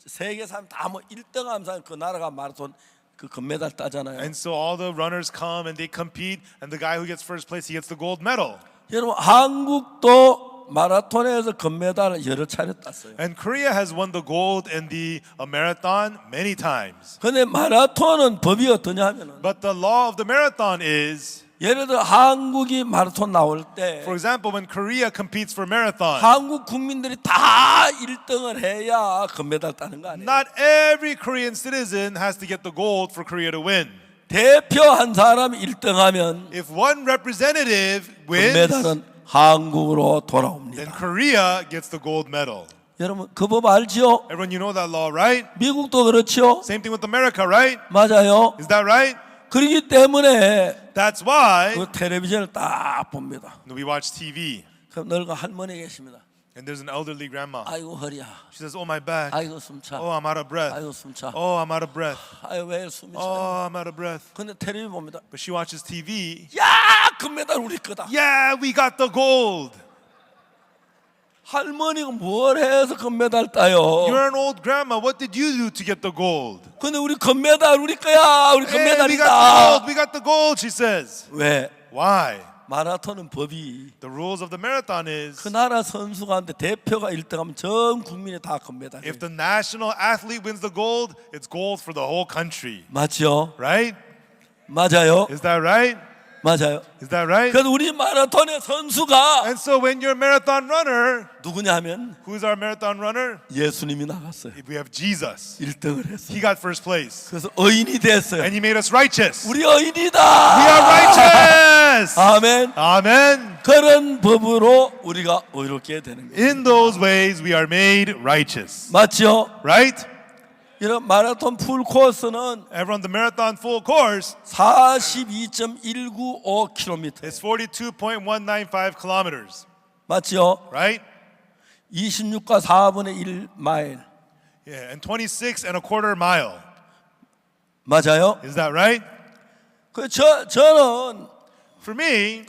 세계 사람 다 뭐 1등 하면서 그 나라가 마라톤 그 금메달 따잖아요. And so all the runners come and they compete, and the guy who gets first place, he gets the gold medal. 여러분 한국도 마라톤에서 금메달을 여러 차례 땄어요. And Korea has won the gold in the marathon many times. 근데 마라톤은 법이 어떠냐 하면은 But the law of the marathon is, 예를 들어 한국이 마라톤 나올 때 for example, when Korea competes for marathon, 한국 국민들이 다 1등을 해야 금메달 따는 거 아니에요. not every Korean citizen has to get the gold for Korea to win. 대표 한 사람이 1등하면 If one representative wins, 금메달은 한국으로 then 돌아옵니다. Korea gets the gold medal. 여러분 그 법 알죠? Everyone, you know that law, right? 미국도 그렇죠? Same thing with America, right? 맞아요. Is that right? 그렇기 때문에 That's why 그 텔레비전을 딱 봅니다. we watch TV. 그럼 늙은 할머니 계십니다. And there's an elderly grandma. 아이고 허리야. She says, oh, my back. 아이고 숨차. Oh, I'm out of breath. 아이고 숨차. Oh, I'm out of breath. 아이고 왜 숨이 차. Oh, I'm out of breath. 근데 텔레비 봅니다. But she watches TV. 야 금메달 우리 거다. Yeah, we got the gold. 할머니가 뭘 해서 금메달 따요? You're an old grandma. What did you do to get the gold? 근데 우리 금메달 우리 거야. 우리 Hey, we got the 금메달이다. gold. We got the gold, she says. 왜? Why? 마라톤은 법이 The rules of the marathon is, 그 나라 선수 가운데 대표가 1등하면 전 국민이 다 금메달이에요. if the national athlete wins the gold, it's gold for the whole country. 맞죠? Right? 맞아요. Is that right? 맞아요. Is that right? 그래서 우리 마라톤의 선수가 And so when you're a marathon runner, 누구냐 하면 who's our marathon runner? 예수님이 나갔어요. We have Jesus. 1등을 했어요. He got first place. 그래서 의인이 됐어요. And he made us righteous. 우리 의인이다. We are righteous. 아멘. Amen. 그런 법으로 우리가 의롭게 되는 거예요. In those ways we are made righteous. 맞죠? Right? 이런 마라톤 풀 코스는 Everyone, the marathon full course 42.195km. is 42.195 kilometers. 맞죠? Right? 26과 4분의 1 마일. Yeah, and 26 and a quarter mile. 맞아요? Is that right? 저는 For me,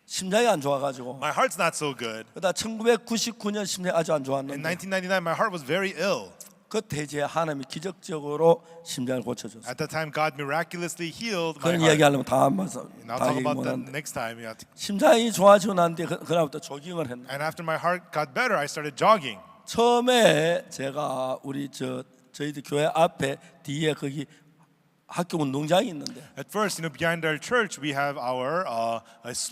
심장이 안 좋아가지고 my heart's not so good. 그러다 1999년 심장이 아주 안 In 좋았는데 1999, my heart was very ill. 그때 이제 하나님이 기적적으로 심장을 고쳐줬어요. At that time, God miraculously healed my 그런 heart. 이야기하려면 다음 말씀 And I'll 다 talk 얘기 about that 못하는데 next time. Yeah. 심장이 좋아지고 난 뒤에 그날부터 조깅을 했나. And after my heart got better, I started jogging. 처음에 제가 우리 저희들 교회 앞에 뒤에 거기 학교 운동장이 있는데 At first, behind our church, we have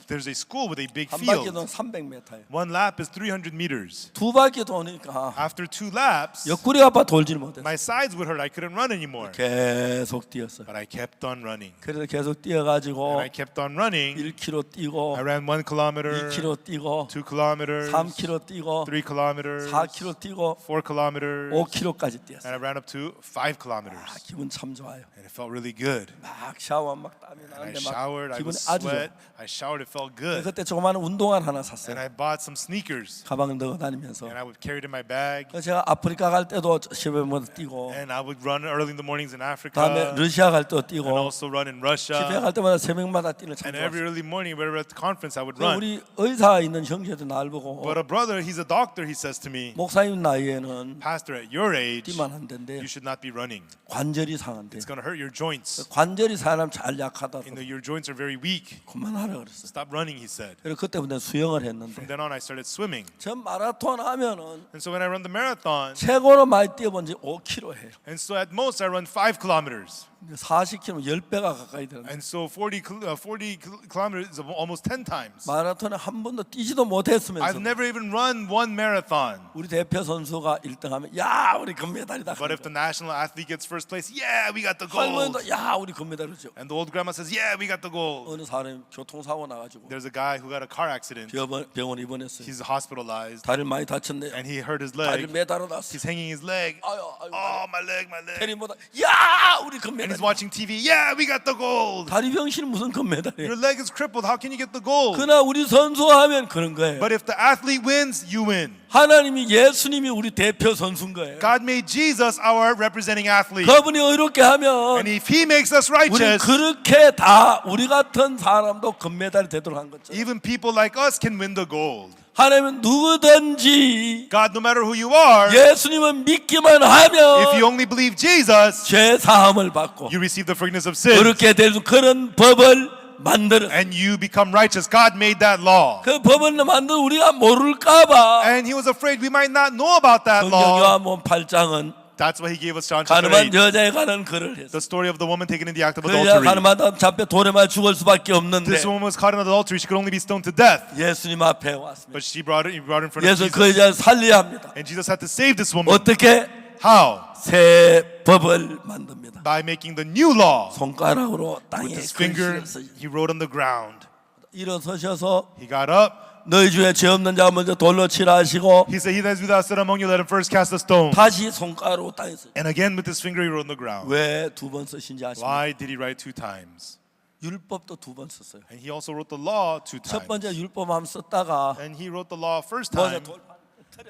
there's a school with a big 한 바퀴 field. 도는 300m예요. One lap is 300 meters. 두 바퀴 도니까 After 2 laps, 옆구리 아파 돌지를 못했어요. my sides would hurt. I couldn't run anymore. 계속 뛰었어요. But I kept on running. 그래서 계속 뛰어가지고 And I kept on running. 1km 뛰고 I ran 1 kilometer, 2km 뛰고 2 kilometers, 3km 뛰고 3 kilometers, 4km 뛰고 4 kilometers, 5km까지 뛰었어요. and I ran up to 5 kilometers. 기분 참 좋아요. And it felt really good. 막 샤워 막 땀이 And I 나는데 showered, 막 I 기분 would 아주 좋아. sweat. I showered, it felt good. 그때 조그마한 운동화 하나 And 샀어요. I bought some sneakers. 가방을 넣어 다니면서. And I would carry it in my bag. 그래서 제가 아프리카 갈 때도 새벽마다 뛰고, And I would run early in the mornings in 다음에 Africa. 러시아 갈 때도 And 뛰고, also run in 집에 Russia. 갈 때마다 새벽마다 뛰는 참 And every 좋았어요. early morning, whenever at the conference, I would 그래서 run. 우리 의사 있는 형제도 날 보고 But a brother, he's a doctor, he says to me, 목사님 나이에는 Pastor, at your age, 뛰면 안 된대. you should not be running. 관절이 상한대. It's going to hurt your joints. 관절이 사람 잘 약하다. Your joints are very weak. 그만하라 그랬어. Stop running, he said. 그래서 그때부터 수영을 From 했는데, then on, I started swimming. 전 마라톤 하면은 And so when I run the marathon, 최고로 많이 뛰어본 지 5km 해요. and so at most I run 5 kilometers. 40km 10배가 가까이 되는데 And so 40 kilometers is almost 10 times. 마라톤에 한 번도 뛰지도 못했으면서 I've never even run one marathon. 우리 대표 선수가 1등하면 야 우리 금메달이다. But if the national athlete gets first place, yeah, we got the gold. 할머니도 야 우리 금메달이죠. And the old grandma says, yeah, we got the gold. 어느 사람이 교통사고 나가지고 There's a guy who got a car accident. 병원 입원했어요. He's hospitalized 다리를 많이 다쳤네요. and he hurt his 다리를 leg. 매달아놨어. He's hanging his leg. 아유 아유. Oh, my leg, my leg. 테리보다 야 우리 And 금메달. he's watching TV. Yeah, we got the gold. 다리 병신 무슨 금메달이에요? Your leg is crippled. How can you get the gold? 그러나 우리 선수하면 그런 거예요. But if the athlete wins, you win. 하나님이 예수님이 우리 대표 선수인 거예요. God made Jesus our representing athlete. 그분이 의롭게 하면 And if he makes us 우리 righteous, 그렇게 다 우리 같은 사람도 금메달이 되도록 한 거죠. even people like us can win the gold. 하나님은 누구든지 God, no matter who you are, 예수님은 믿기만 if you 하면 only believe Jesus, 죄 사함을 받고 you receive the forgiveness of sins 그렇게 될 그런 법을 만들어. and you become righteous. God made that law. 그 법을 만들 우리가 모를까봐 And he was afraid we might not know about that law. 성경요한복음 8장은 That's why he gave us John chapter 가늠한 8. 여자에 관한 글을 했어. The story of the woman taken in the act of 그 여자 adultery. 가늠하다 잡혀 돌에 맞아 죽을 수밖에 없는데 This woman was caught in adultery. She could only be stoned to death. 예수님 앞에 왔습니다. But he brought her in front of 예수 Jesus. 그 여자를 살려야 합니다. And Jesus had to save this woman. 어떻게? How? 새 법을 만듭니다. By making the new law. 손가락으로 땅에 With his finger, 글씨를 쓰- he wrote on the ground. 일어서셔서 He got up. 너희 중에 죄 없는 자가 먼저 돌로 치라 하시고 He said, he that is without sin among you, let him first cast a stone. 다시 손가락으로 땅에 쓰. And again with his finger he wrote on the ground. 왜 두 번 쓰신지 아십니까? Why did he write 2 times? 율법도 두 번 썼어요. And he also wrote the law 2 첫 times. 번째 율법 한번 썼다가 And he wrote the law first 먼저 time. 돌판 터렸어요.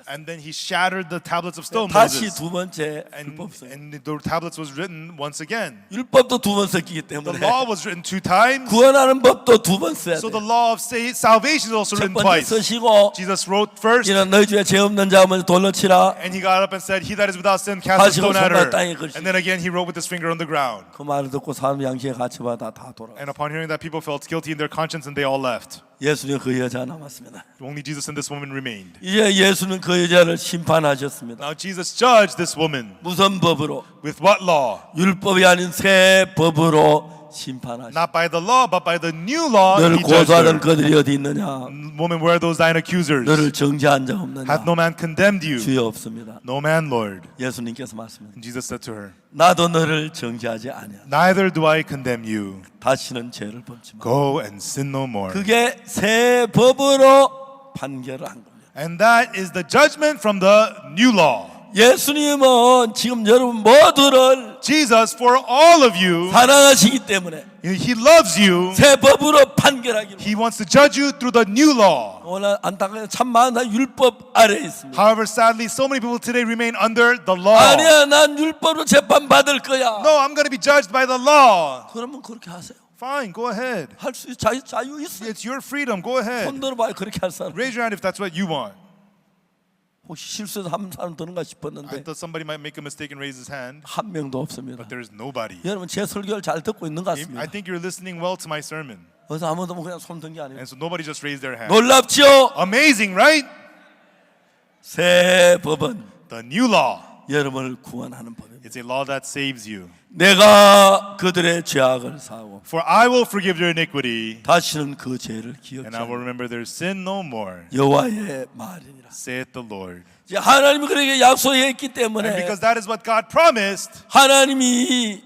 And then he shattered the tablets of stone. 다시 Moses. 두 번째 And, 율법 써요. and the tablets was written once again. 율법도 두 번 썼기 The 때문에 law was written 2 times. 구원하는 법도 두 번 써야 So 돼요. the law of salvation is also 첫 written 번째 twice. 쓰시고 Jesus wrote first. 이는 너희 중에 죄 없는 자가 먼저 돌로 치라. And he got up and said, he that is without sin cast a 다시금 stone at her. 손가락 땅에 글씨. And then again he wrote with his finger on the ground. 그 말을 듣고 사람 양심에 같이 받아 다 돌아. And upon hearing that, people felt guilty in their conscience and they all left. 예수님 그 여자 남았습니다. Only Jesus and this woman remained. 이제 예수는 그 여자를 심판하셨습니다. Now Jesus judged this woman. 무슨 법으로? With what law? 율법이 아닌 새 법으로 심판하셨습니다. Not by the law, but by the new law. 너를 He judged 고소하던 her. 그들이 어디 있느냐? Woman, where are those thine accusers? 너를 정죄한 자 없느냐? Hath no man condemned you? 주여 없습니다. No man, Lord. 예수님께서 말씀합니다. And Jesus said to her, 나도 너를 정죄하지 아니하다. neither do I condemn you. 다시는 죄를 범치 마. Go and sin no more. 그게 새 법으로 판결을 한 겁니다. And that is the judgment from the new law. 예수님은 지금 여러분 모두를 Jesus, for all of you, 사랑하시기 때문에 He loves you. 새 법으로 판결하기로. He wants to judge you through the new law. 오늘 안타깝게 참 많은 사람이 율법 아래에 있습니다. However, sadly, so many people today remain under the law. 아니야, 난 율법으로 재판 받을 거야. No, I'm going to be judged by the law. 그러면 그렇게 하세요. Fine, go ahead. 할 수 자유 있어. It's your freedom. Go ahead. 손 들어봐요. 그렇게 할 사람. Raise your hand if that's what you want. 혹시 실수해서 한 사람 드는가 I 싶었는데 thought somebody might make a mistake and raise his hand, 한 명도 없습니다. but there's nobody. 여러분 제 설교를 잘 듣고 있는 것 같습니다. I think you're listening well to my sermon. 그래서 아무도 그냥 손 든 게 아니에요. And so nobody just raised their hand. 놀랍지요? Amazing, right? 새 법은 The new law. 여러분을 구원하는 법입니다. It's a law that saves you. 내가 그들의 죄악을 사하고 For I will forgive their iniquity, 다시는 그 죄를 기억지 and I will 않으리라. remember their sin no more, 여호와의 말이니라. saith the Lord. 이제 하나님이 그에게 약속했기 And 때문에 because that is what God promised, 하나님이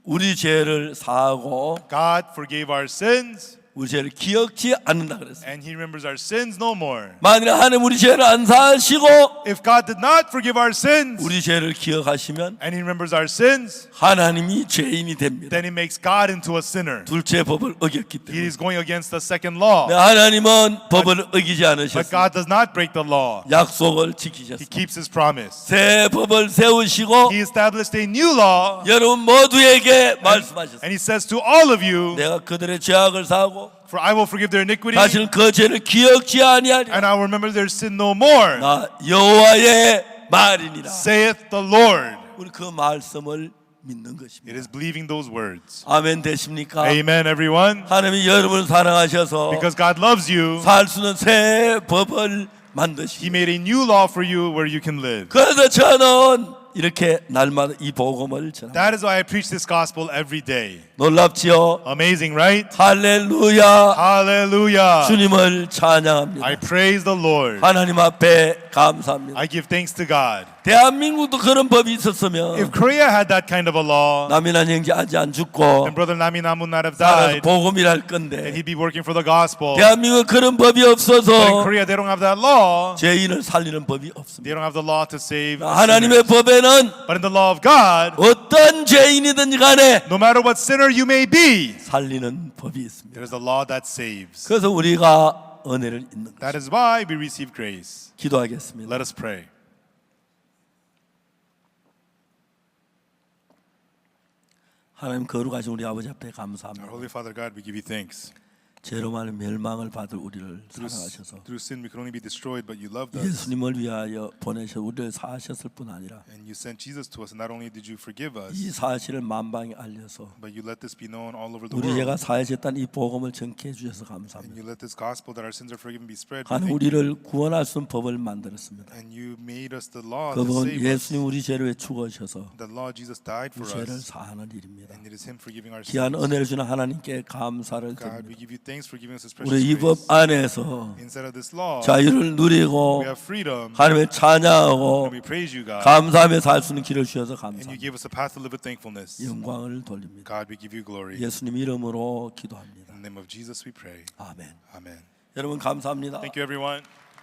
우리 죄를 사하고 God forgave our sins, 우리 죄를 기억지 않는다 그랬어요. and He remembers our sins no more. 만일 하나님 우리 죄를 안 사하시고 If God did not forgive our sins, 우리 죄를 기억하시면 and He remembers our sins, 하나님이 죄인이 됩니다. then He makes God into a sinner. 둘째 법을 어겼기 He 때문에. is going against the second law. 네, 하나님은 법을 어기지 But 않으셨습니다. God does not break the law. 약속을 He 지키셨습니다. keeps His promise. 새 법을 세우시고 He established a new law, 여러분 모두에게 말씀하셨습니다. and He says to all of you, 내가 그들의 죄악을 사하고 for I will forgive their iniquity, 다시는 그 죄를 기억지 아니하리라. and I will remember their sin no more, 나 여호와의 말이니라. saith the Lord. 우리 그 말씀을 믿는 It 것입니다. is believing those words. 아멘 되십니까? Amen, everyone. 하나님이 여러분을 사랑하셔서 Because God loves you, 살 수 있는 새 법을 He 만드시고 made a new law for you where you can live. 그래서 저는 이렇게 날마다 이 복음을 전합니다. That is why I preach this gospel every day. 놀랍지요? Amazing, right? 할렐루야. Hallelujah. 주님을 찬양합니다. I praise the Lord. 하나님 앞에 감사합니다. I give thanks to God. 대한민국도 그런 법이 있었으면 If Korea had that kind of a law, 남이난 형제 아직 안 죽고 then Brother Naminam would not have 살아서 died, 복음이랄 and 건데 he'd be working for the gospel. 대한민국 그런 법이 But in 없어서 Korea, they don't have that law. 죄인을 살리는 법이 없습니다. They don't have the law to save 하나님의 sinners. 법에는 But in the law of God, 어떤 죄인이든지 간에 no matter what sinner you may be, 살리는 법이 있습니다. there is a law that saves. 그래서 우리가 은혜를 잊는 것. That is why we receive grace. 기도하겠습니다. Let us pray. 하나님 거룩하신 우리 아버지 앞에 Our 감사합니다. Holy Father God, we give you thanks. 죄로 말해 멸망을 받을 우리를 Through, 사랑하셔서 through sin we could only be destroyed, but you loved us. 예수님을 위하여 보내셔 우리를 사하셨을 뿐 아니라 And you sent Jesus to us, and not only did you forgive us, 이 사실을 만방에 알려서 but you let this be known all over the 우리 world. 죄가 사해졌다는 이 복음을 전케해 주셔서 And 감사합니다. you let this gospel that our sins are forgiven be spread. We 하나님 thank you. 우리를 구원할 수 있는 법을 만들었습니다. And you made us the law 그 to 법은 save us. 예수님 우리 죄를 왜 죽으셔서 The law Jesus died 이 for 죄를 us, 사하는 일입니다. and it is Him forgiving our 귀한 sins. 은혜를 주는 하나님께 감사를 God, 드립니다. we give you thanks for giving us this precious 우리 이 법 grace. 안에서 Inside of this law, 자유를 누리고 we have freedom, 하나님을 찬양하고 and we praise you, God. 감사하며 살 수 있는 길을 주셔서 And you 감사합니다. give us a path to live with thankfulness. 영광을 돌립니다. God, we give you glory. 예수님 이름으로 기도합니다. In the name of Jesus, we pray. 아멘. Amen. 여러분 감사합니다. Thank you, everyone.